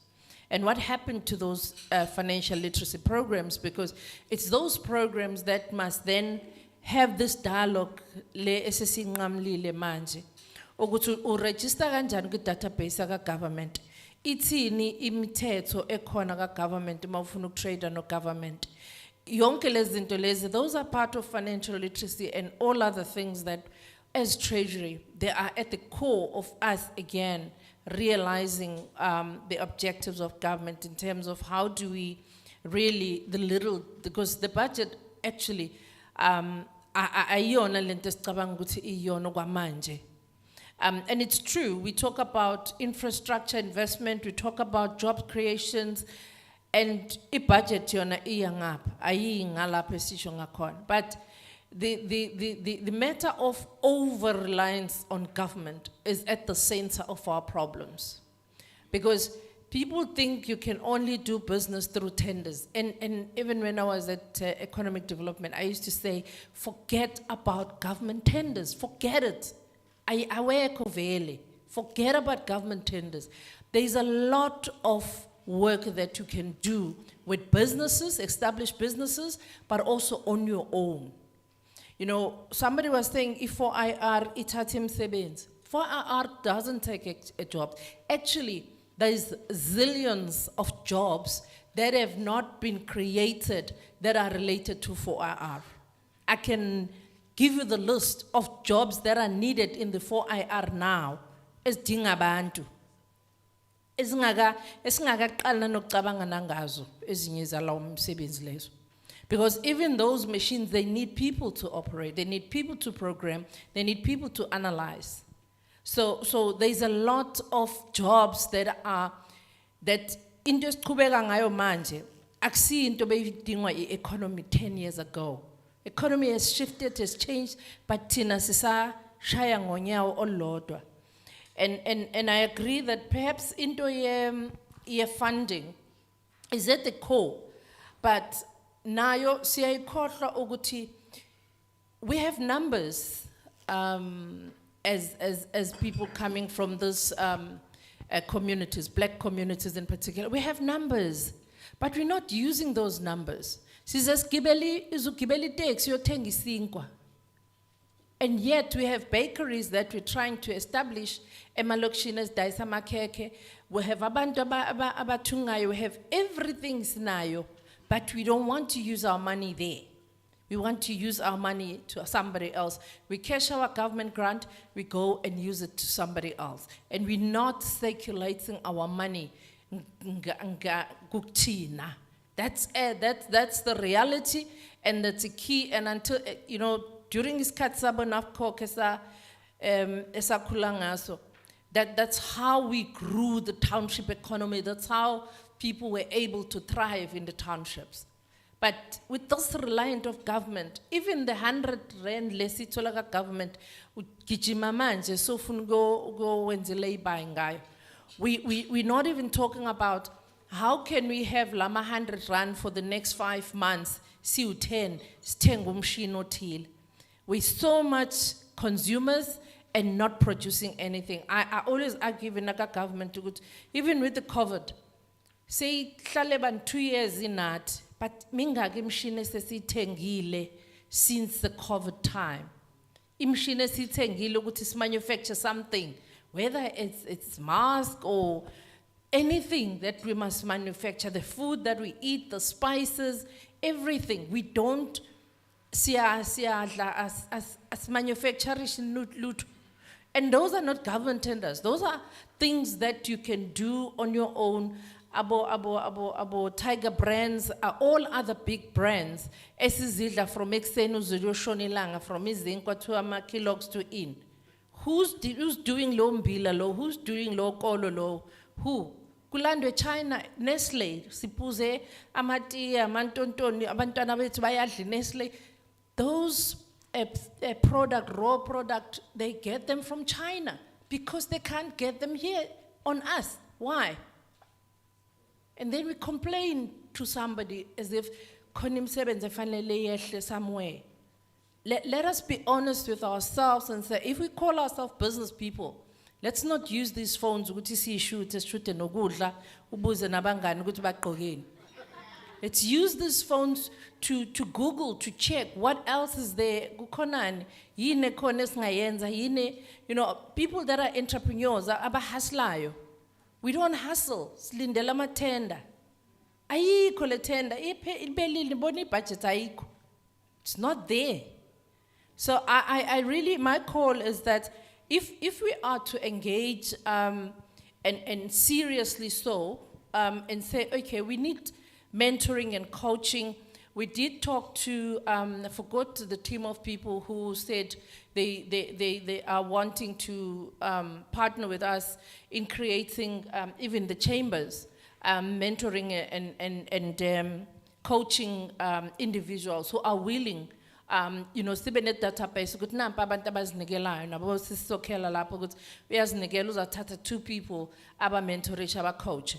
And what happened to those financial literacy programs? Because it's those programs that must then have this dialogue le esesingqamlile manje. Ukuthi uregister kanjani ku-database ka-government. Ithini imithetho ekhona ka-government uma ufuna ukutrade no-government. Yonke lezi zinto lezi, those are part of financial literacy and all other things that, as Treasury, they are at the core of us, again, realizing the objectives of government in terms of how do we really, because the budget actually, ayiyona lento esicabanga ukuthi iyona okwamanje. And it's true, we talk about infrastructure investment, we talk about job creations, and i-budget yona iyangapha, ayingalapha esisho ngakhona. But the matter of over-reliance on government is at the center of our problems. Because people think you can only do business through tenders. And even when I was at economic development, I used to say, forget about government tenders, forget it. Forget about government tenders. There's a lot of work that you can do with businesses, established businesses, but also on your own. You know, somebody was saying, if 4IR itatim sebens. 4IR doesn't take a job. Actually, there's zillions of jobs that have not been created that are related to 4IR. I can give you the list of jobs that are needed in the 4IR now. Esidinga abantu. Esingakaqala nokucabanga nangazo ezinye zalawo msebenzi lezo. Because even those machines, they need people to operate, they need people to program, they need people to analyze. So there's a lot of jobs that into esiqhubeka ngayo manje akusiyo into beyidingwa i-economy 10 years ago. Economy has shifted, has changed, but thina sisashaya ngonyawo olodwa. And I agree that perhaps into ye funding is at the core, but nayo siyayikhohlwa ukuthi we have numbers as people coming from these communities, black communities in particular. We have numbers, but we're not using those numbers. And yet we have bakeries that we're trying to establish. Emalokshinas daisa makeke. We have abantu abatungayo. We have everything sinayo, but we don't want to use our money there. We want to use our money to somebody else. We cash our government grant, we go and use it to somebody else. And we're not circulating our money. That's the reality, and that's a key. And until, during this that's how we grew the township economy. That's how people were able to thrive in the townships. But with this reliant of government, even the 100 rand less itolaga government, we're not even talking about how can we have lama 100 rand for the next 5 months, see 10, we're so much consumers and not producing anything. I always argue with Naga government, even with the COVID, say, 2 years in that, but mingaki machine sesithengile since the COVID time. Imshine sithengile ukuthi manufacture something, whether it's mask or anything that we must manufacture, the food that we eat, the spices, everything. We don't see as manufacturers. And those are not government tenders. Those are things that you can do on your own. Abo Tiger Brands, all other big brands. Esizidla from Exenu Shonilanga, from Izinkwa to Amakilogs to In. Who's doing low mbila low? Who's doing low kolo low? Who? Kulandwe China, Nestle, Sipuze, Amati, Amantontoni, Abantana bayadli Nestle. Those raw product, they get them from China because they can't get them here on us. Why? And then we complain to somebody as if somewhere. Let us be honest with ourselves and say, if we call ourselves business people, let's not use these phones. Let's use these phones to Google, to check what else is there. People that are entrepreneurs, are we don't hustle. Slindela matenda. Ayikho le tender. Ibelile boni budget ayikho. It's not there. So I really, my call is that if we are to engage and seriously so, and say, okay, we need mentoring and coaching. We did talk to, I forgot the team of people who said they are wanting to partner with us in creating even the chambers, mentoring and coaching individuals who are willing, sibe ne database ukuthi nampa abantu abazinikelayo nabo sisisokhela lapho ukuthi uyazinikela uzathatha 2 people aba mentorisha aba coach,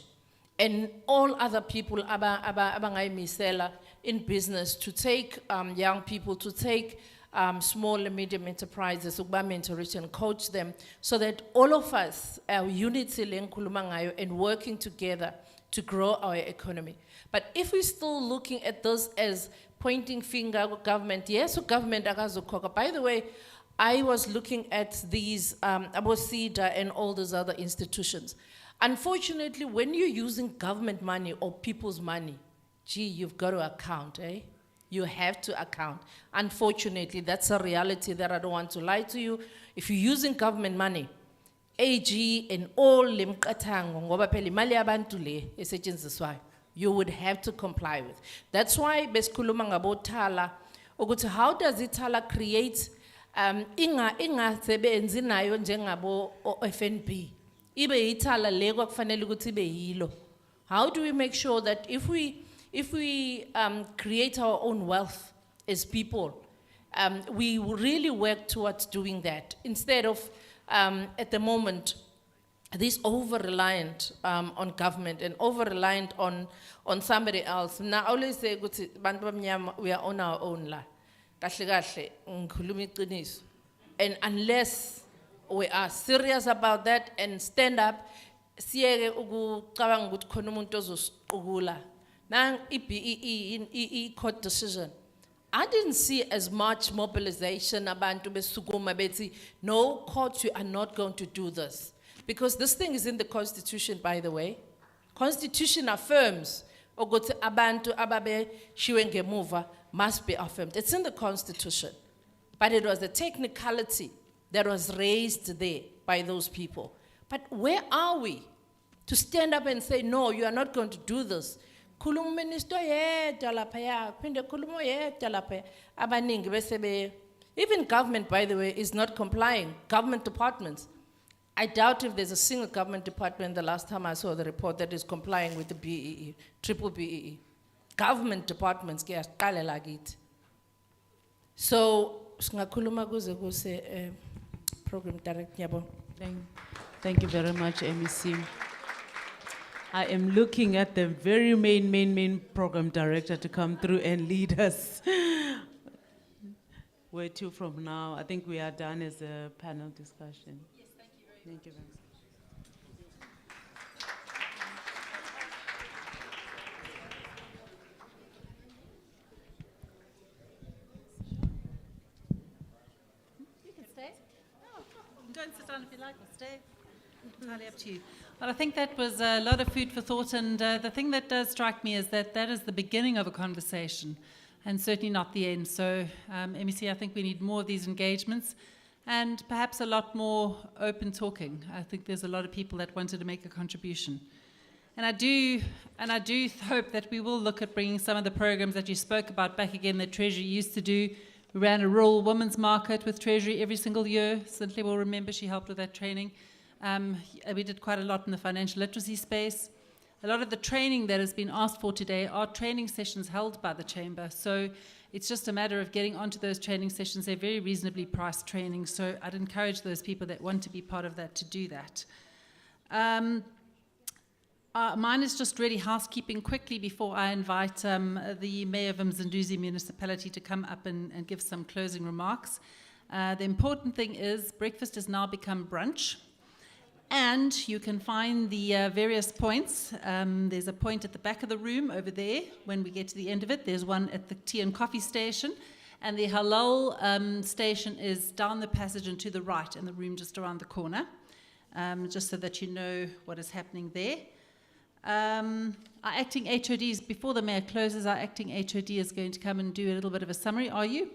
and all other people abangayimisela in business to take young people, to take small and medium enterprises, ukuba mentorate and coach them, so that all of us, our unity le ngikhuluma ngayo, and working together to grow our economy. But if we're still looking at those as pointing finger at government, yes, government akazukhokha. By the way, I was looking at these Abosida and all those other institutions. Unfortunately, when you're using government money or people's money, gee, you've got to account, eh? You have to account. Unfortunately, that's a reality that I don't want to lie to you. If you're using government money, AG and all lemqathango ngoba phela imali yabantu le esetshenziswayo, you would have to comply with. That's why besikhuluma ngabothala ukuthi how does ithala create ingasebenzi nayo njengabo FNB. Ibe ithala le kwakufanele ukuthi ibe yilo. How do we make sure that if we create our own wealth as people, we really work towards doing that instead of at the moment this over-reliant on government and over-reliant on somebody else. Now I always say we are on our own la. And unless we are serious about that and stand up, now, court decision. I didn't see as much mobilization about no, courts, you are not going to do this. Because this thing is in the Constitution, by the way. Constitution affirms, ukuthi abantu ababeshiwe ngemuva must be affirmed. It's in the Constitution, but it was the technicality that was raised there by those people. But where are we to stand up and say, no, you are not going to do this? Khuluma minister yedwa laphaya, phinde khuluma yedwa laphaya. Abaningi bese be, even government, by the way, is not complying. Government departments. I doubt if there's a single government department the last time I saw the report that is complying with the BEE, triple BEE. Government departments, kuyasiqalela kithi. So, singakhuluma kuze kuse program director yabo. Thank you very much, MEC. I am looking at the very main program director to come through and lead us. Where to from now? I think we are done as a panel discussion. Yes, thank you very much. Thank you very much. You can stay. No, go and sit down if you like, or stay. Entirely up to you. Well, I think that was a lot of food for thought, and the thing that does strike me is that that is the beginning of a conversation, and certainly not the end. So, MEC, I think we need more of these engagements, and perhaps a lot more open talking. I think there's a lot of people that wanted to make a contribution. And I do hope that we will look at bringing some of the programs that you spoke about back again that Treasury used to do. We ran a rural women's market with Treasury every single year. Cynthia will remember, she helped with that training. We did quite a lot in the financial literacy space. A lot of the training that has been asked for today are training sessions held by the Chamber. So it's just a matter of getting onto those training sessions. They're very reasonably priced training. So I'd encourage those people that want to be part of that to do that. Mine is just really housekeeping quickly before I invite the Mayor of Mzanduzi Municipality to come up and give some closing remarks. The important thing is breakfast has now become brunch. And you can find the various points. There's a point at the back of the room over there when we get to the end of it. There's one at the tea and coffee station. And the halal station is down the passage and to the right in the room just around the corner, just so that you know what is happening there. Our acting HODs, before the Mayor closes, our acting HOD is going to come and do a little bit of a summary. Are you?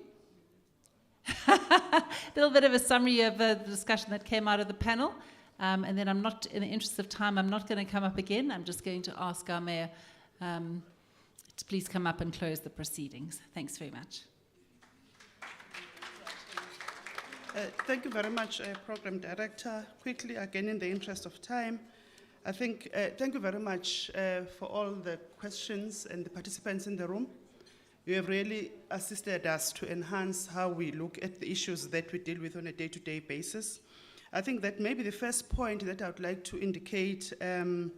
A little bit of a summary of the discussion that came out of the panel. And then I'm not, in the interest of time, I'm not going to come up again. I'm just going to ask our Mayor to please come up and close the proceedings. Thanks very much. Thank you very much, Program Director. Quickly, again, in the interest of time, I think, thank you very much for all the questions and the participants in the room. You have really assisted us to enhance how we look at the issues that we deal with on a day-to-day basis. I think that maybe the first point that I would like to indicate, Babungema,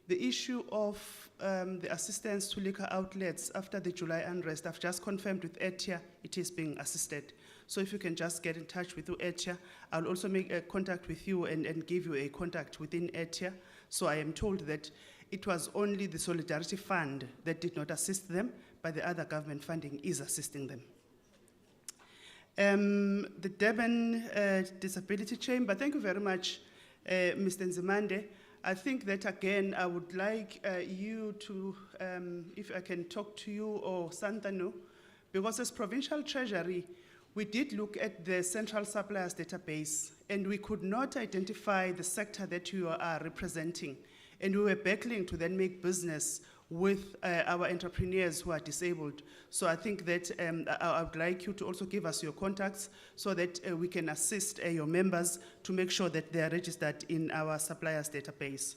the issue of the assistance to liquor outlets after the July unrest. I've just confirmed with ETIA it is being assisted. So if you can just get in touch with ETIA, I'll also make a contact with you and give you a contact within ETIA. So I am told that it was only the Solidarity Fund that did not assist them, but the other government funding is assisting them. The Durban Disability Chamber, thank you very much, Mr. Nzimande. I think that again, I would like you to, if I can talk to you or Santanu, because as Provincial Treasury, we did look at the Central Suppliers Database and we could not identify the sector that you are representing. And we were battling to then make business with our entrepreneurs who are disabled. So I think that I would like you to also give us your contacts so that we can assist your members to make sure that they are registered in our suppliers database.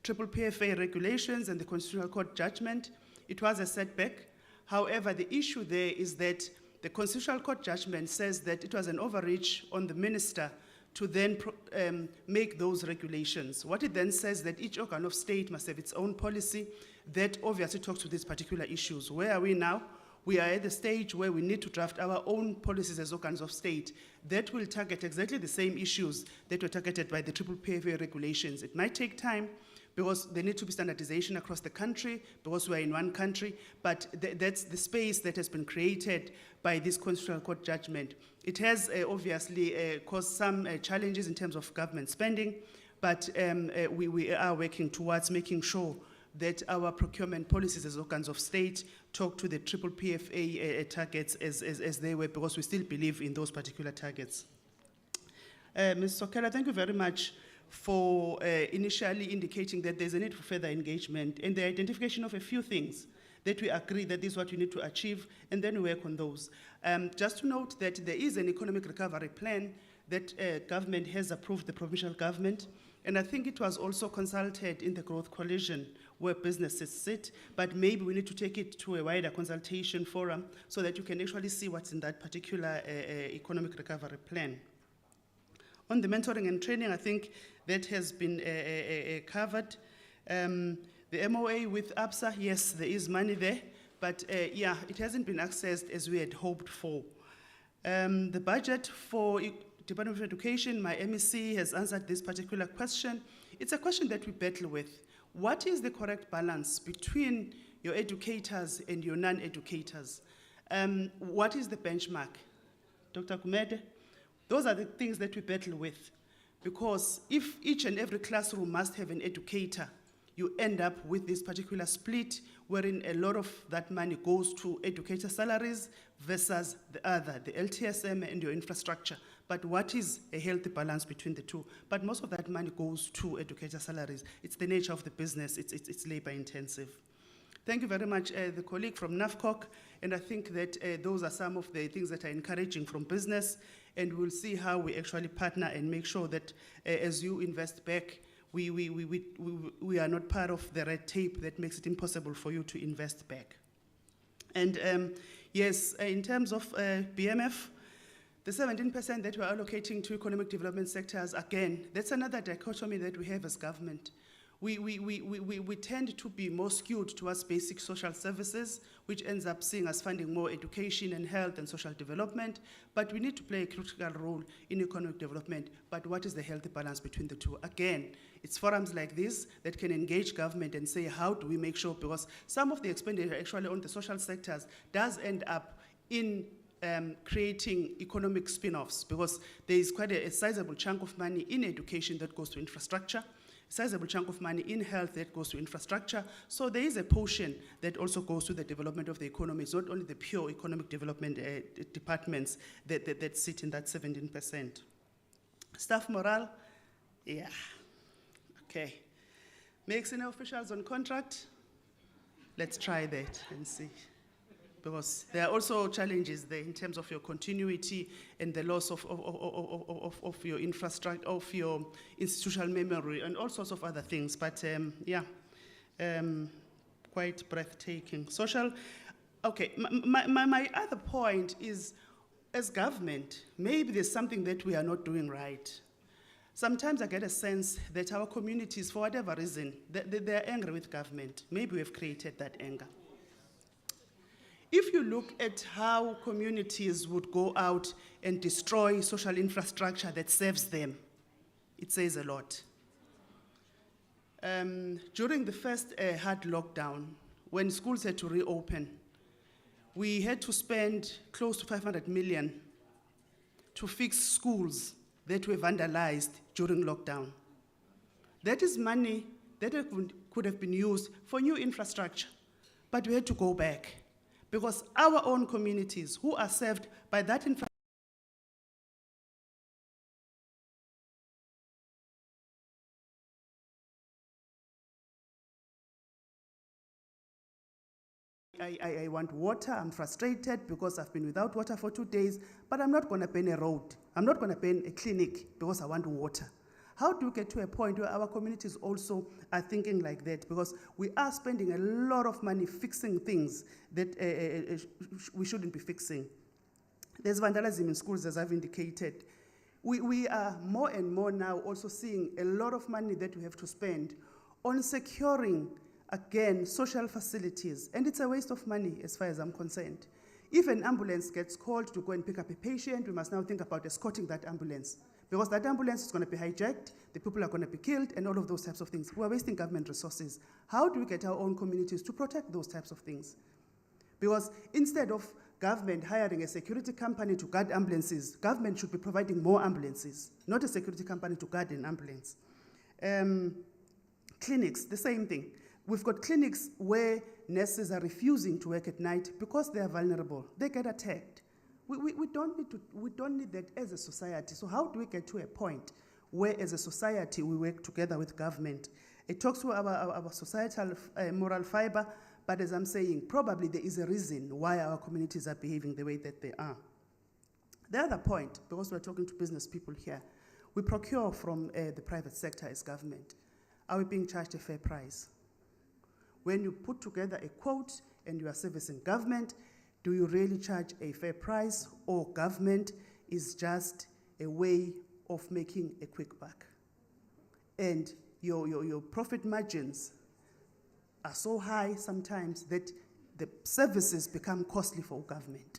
Triple PFA regulations and the Constitutional Court judgment, it was a setback. However, the issue there is that the Constitutional Court judgment says that it was an overreach on the minister to then make those regulations. What it then says that each organ of state must have its own policy that obviously talks to these particular issues. Where are we now? We are at the stage where we need to draft our own policies as organs of state that will target exactly the same issues that were targeted by the Triple PFA regulations. It might take time because there needs to be standardization across the country because we're in one country, but that's the space that has been created by this Constitutional Court judgment. It has obviously caused some challenges in terms of government spending, but we are working towards making sure that our procurement policies as organs of state talk to the triple PFA targets as they were, because we still believe in those particular targets. Ms. Sokela, thank you very much for initially indicating that there's a need for further engagement and the identification of a few things that we agree that this is what we need to achieve, and then we work on those. Just to note that there is an economic recovery plan that government has approved, the provincial government, and I think it was also consulted in the Growth Coalition where businesses sit, but maybe we need to take it to a wider consultation forum so that you can actually see what's in that particular economic recovery plan. On the mentoring and training, I think that has been covered. The MOA with ABSA, yes, there is money there, but yeah, it hasn't been accessed as we had hoped for. The budget for Department of Education, my MEC has answered this particular question. It's a question that we battle with. What is the correct balance between your educators and your non-educators? What is the benchmark? Dr. Gumede, those are the things that we battle with, because if each and every classroom must have an educator, you end up with this particular split wherein a lot of that money goes to educator salaries versus the other, the LTSM and your infrastructure. But what is a healthy balance between the two? But most of that money goes to educator salaries. It's the nature of the business, it's labor intensive. Thank you very much, the colleague from NAFCOC, and I think that those are some of the things that are encouraging from business, and we'll see how we actually partner and make sure that as you invest back, we are not part of the red tape that makes it impossible for you to invest back. And yes, in terms of BMF, the 17% that we're allocating to economic development sectors, again, that's another dichotomy that we have as government. We tend to be more skewed towards basic social services, which ends up seeing us funding more education and health and social development, but we need to play a critical role in economic development. But what is the healthy balance between the two? Again, it's forums like this that can engage government and say, how do we make sure, because some of the expenditure actually on the social sectors does end up in creating economic spin-offs, because there is quite a sizable chunk of money in education that goes to infrastructure, a sizable chunk of money in health that goes to infrastructure. So there is a portion that also goes to the development of the economy. It's not only the pure economic development departments that sit in that 17%. Staff morale, yeah, okay. Make senior officials on contract, let's try that and see. Because there are also challenges there in terms of your continuity and the loss of your infrastructure, of your institutional memory, and all sorts of other things. But yeah, quite breathtaking. Social, okay, my other point is, as government, maybe there's something that we are not doing right. Sometimes I get a sense that our communities, for whatever reason, they're angry with government. Maybe we've created that anger. If you look at how communities would go out and destroy social infrastructure that serves them, it says a lot. During the first hard lockdown, when schools had to reopen, we had to spend close to 500 million to fix schools that were vandalized during lockdown. That is money that could have been used for new infrastructure, but we had to go back, because our own communities who are served by that infrastructure I want water, I'm frustrated because I've been without water for 2 days, but I'm not going to ban a road. I'm not going to ban a clinic because I want water. How do we get to a point where our communities also are thinking like that? Because we are spending a lot of money fixing things that we shouldn't be fixing. There's vandalism in schools, as I've indicated. We are more and more now also seeing a lot of money that we have to spend on securing, again, social facilities. And it's a waste of money as far as I'm concerned. If an ambulance gets called to go and pick up a patient, we must now think about escorting that ambulance, because that ambulance is going to be hijacked, the people are going to be killed, and all of those types of things. We're wasting government resources. How do we get our own communities to protect those types of things? Because instead of government hiring a security company to guard ambulances, government should be providing more ambulances, not a security company to guard an ambulance. Clinics, the same thing. We've got clinics where nurses are refusing to work at night because they are vulnerable. They get attacked. We don't need that as a society. So how do we get to a point where as a society we work together with government? It talks to our societal moral fiber, but as I'm saying, probably there is a reason why our communities are behaving the way that they are. The other point, because we're talking to business people here, we procure from the private sector as government. Are we being charged a fair price? When you put together a quote and you are servicing government, do you really charge a fair price, or government is just a way of making a quick buck? And your profit margins are so high sometimes that the services become costly for government.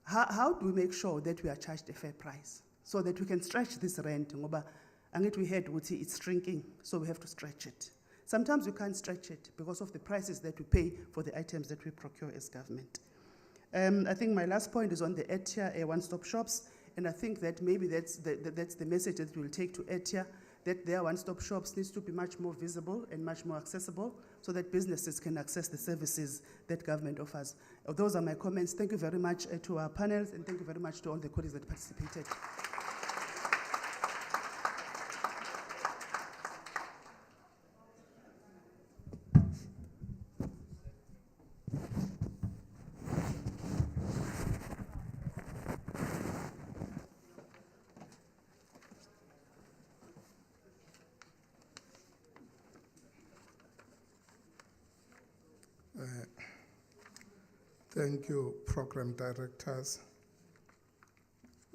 How do we make sure that we are charged a fair price so that we can stretch this rent? And we heard it's shrinking, so we have to stretch it. Sometimes we can't stretch it because of the prices that we pay for the items that we procure as government. I think my last point is on the ETIA one-stop shops, and I think that maybe that's the message that we'll take to ETIA, that their one-stop shops needs to be much more visible and much more accessible so that businesses can access the services that government offers. Those are my comments. Thank you very much to our panels, and thank you very much to all the colleagues that participated. Thank you, Program Directors,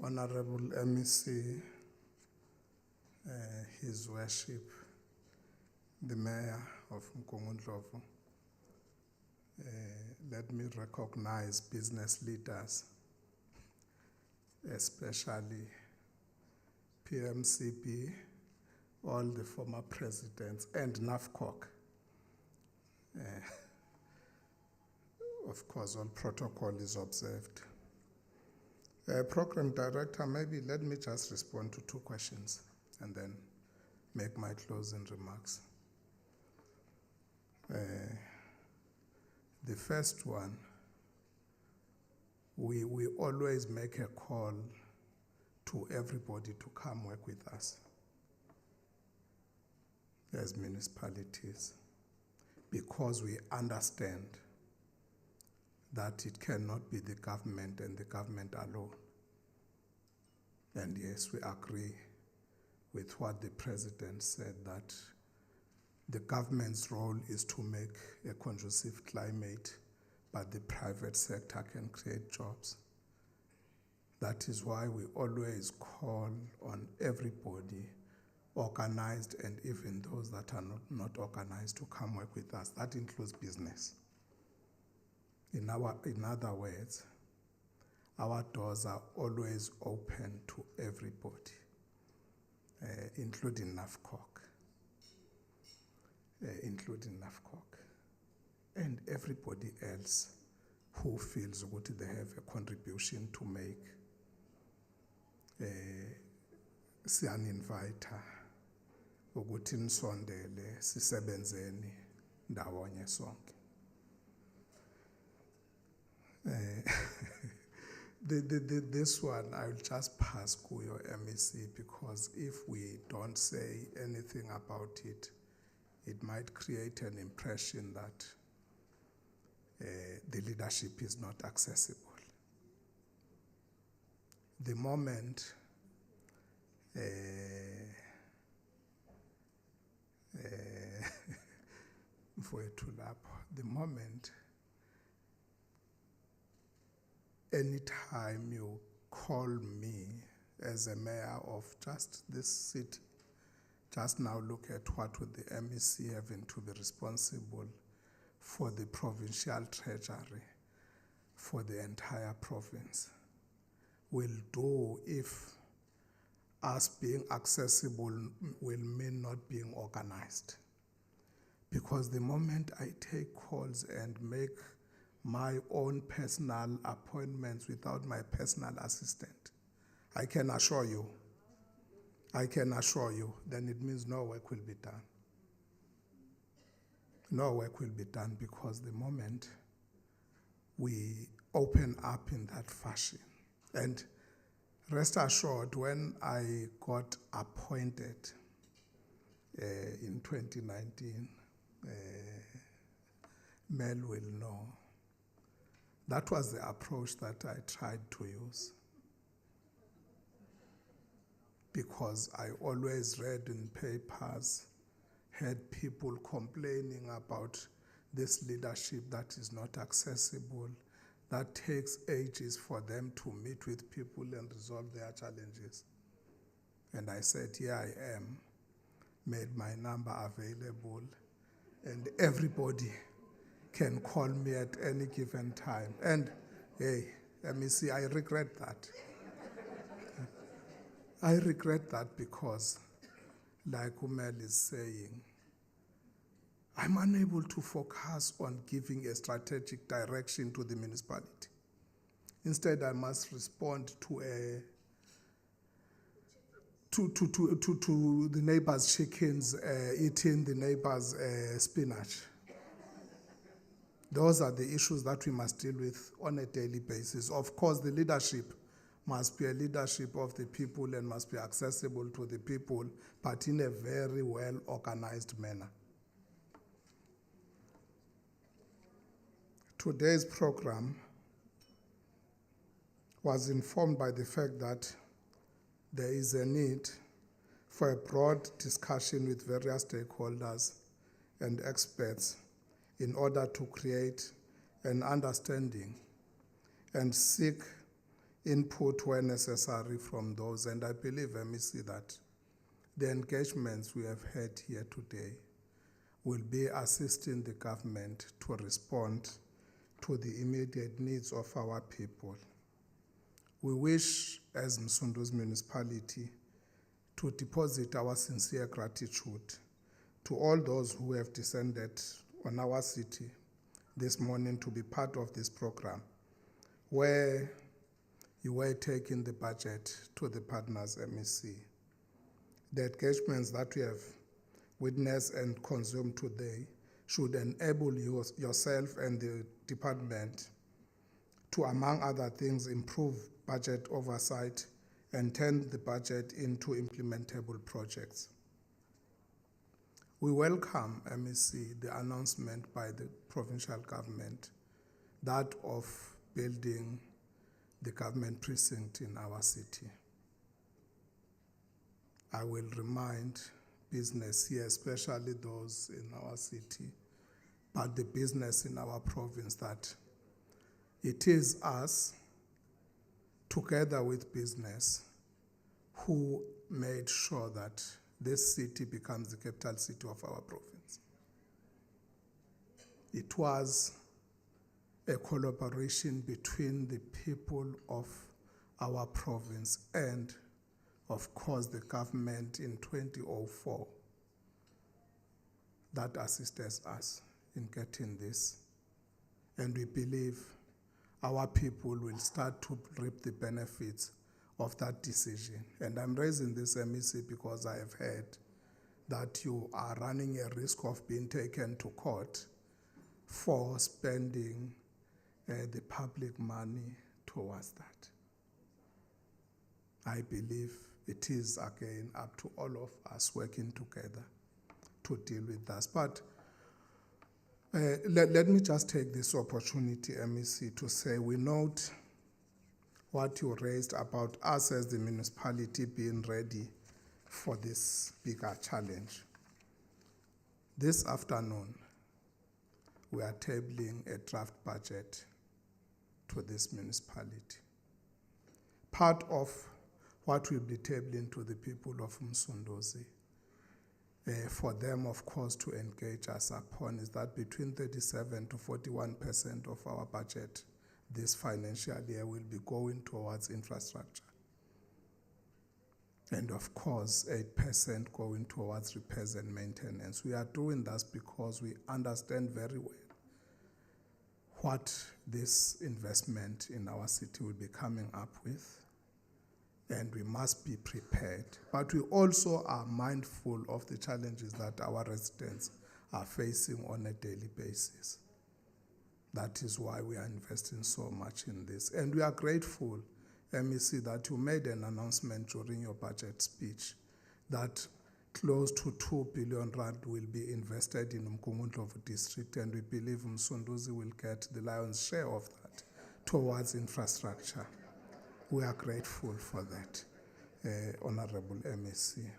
Honorable MEC, His Worship, the Mayor of Mkungundlovu. Let me recognize business leaders, especially PMCB, all the former presidents, and NAFCOC. Of course, all protocol is observed. Program Director, maybe let me just respond to 2 questions and then make my closing remarks. The first one, we always make a call to everybody to come work with us as municipalities, because we understand that it cannot be the government and the government alone. And yes, we agree with what the President said, that the government's role is to make a conducive climate, but the private sector can create jobs. That is why we always call on everybody, organized and even those that are not organized, to come work with us. That includes business. In other words, our doors are always open to everybody, including NAFCOC, and everybody else who feels that they have a contribution to make. Siyaninvita ukuthi nisondele sisebenzeni ndawonye sonke. This one I'll just pass Kuyo MEC, because if we don't say anything about it, it might create an impression that the leadership is not accessible. The moment anytime you call me as a mayor of just this city, just now look at what would the MEC having to be responsible for the provincial treasury, for the entire province, will do if us being accessible will mean not being organized. Because the moment I take calls and make my own personal appointments without my personal assistant, I can assure you, I can assure you, then it means no work will be done. No work will be done, because the moment we open up in that fashion, and rest assured, when I got appointed in 2019, Mel will know, that was the approach that I tried to use. Because I always read in papers, heard people complaining about this leadership that is not accessible, that takes ages for them to meet with people and resolve their challenges. And I said, here I am, made my number available, and everybody can call me at any given time. And hey, let me see, I regret that. I regret that because, like Umel is saying, I'm unable to focus on giving a strategic direction to the municipality. Instead, I must respond to the neighbors' chickens eating the neighbors' spinach. Those are the issues that we must deal with on a daily basis. Of course, the leadership must be a leadership of the people and must be accessible to the people, but in a very well-organized manner. Today's program was informed by the fact that there is a need for a broad discussion with various stakeholders and experts in order to create an understanding and seek input where necessary from those. And I believe, MEC, that the engagements we have had here today will be assisting the government to respond to the immediate needs of our people. We wish, as Msunduzi Municipality, to deposit our sincere gratitude to all those who have descended on our city this morning to be part of this program, where you were taking the budget to the partners, MEC. The engagements that we have witnessed and consumed today should enable yourself and the department to, among other things, improve budget oversight and turn the budget into implementable projects. We welcome, MEC, the announcement by the provincial government, that of building the government precinct in our city. I will remind business here, especially those in our city, but the business in our province, that it is us, together with business, who made sure that this city becomes the capital city of our province. It was a collaboration between the people of our province and, of course, the government in 2004 that assisted us in getting this. And we believe our people will start to reap the benefits of that decision. And I'm raising this, MEC, because I have heard that you are running a risk of being taken to court for spending the public money towards that. I believe it is, again, up to all of us working together to deal with that. But let me just take this opportunity, MEC, to say we note what you raised about us as the municipality being ready for this bigger challenge. This afternoon, we are tabling a draft budget to this municipality. Part of what we'll be tabling to the people of Msunduzi, for them, of course, to engage us upon, is that between 37 to 41% of our budget this financial year will be going towards infrastructure. And of course, 8% going towards repairs and maintenance. We are doing this because we understand very well what this investment in our city will be coming up with. and we must be prepared. But we also are mindful of the challenges that our residents are facing on a daily basis. That is why we are investing so much in this. And we are grateful, MEC, that you made an announcement during your budget speech that close to 2 billion rand will be invested in Umgungundlovu district, and we believe Msunduzi will get the lion's share of that towards infrastructure. We are grateful for that, Honorable MEC.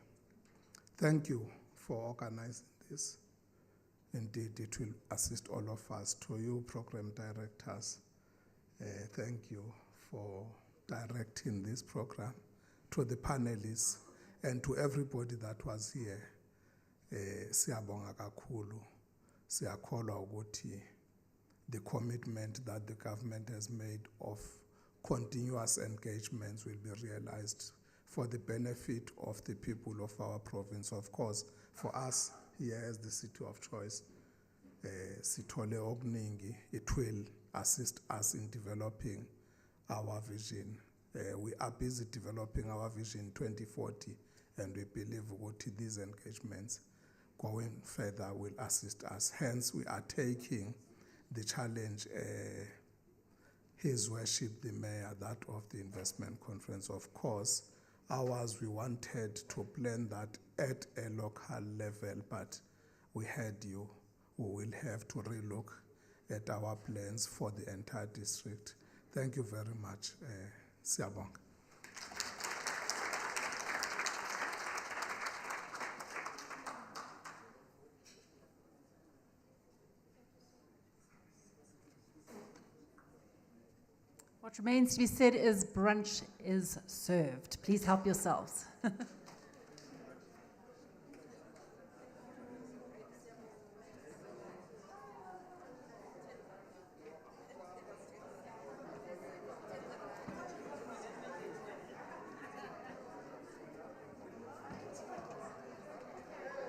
Thank you for organizing this. Indeed, it will assist all of us. To you, program directors, thank you for directing this program. To the panelists and to everybody that was here, siyabonga kakhulu. Siyakholwa ukuthi the commitment that the government has made of continuous engagements will be realized for the benefit of the people of our province. Of course, for us here as the city of choice, Sithole okuningi, it will assist us in developing our vision. We are busy developing our vision 2040, and we believe that these engagements going further will assist us. Hence, we are taking the challenge, His Worship the Mayor, that of the investment conference. Of course, ours, we wanted to plan that at a local level, but we heard you. We will have to relook at our plans for the entire district. Thank you very much. Siyabonga. What remains to be said is brunch is served. Please help yourselves.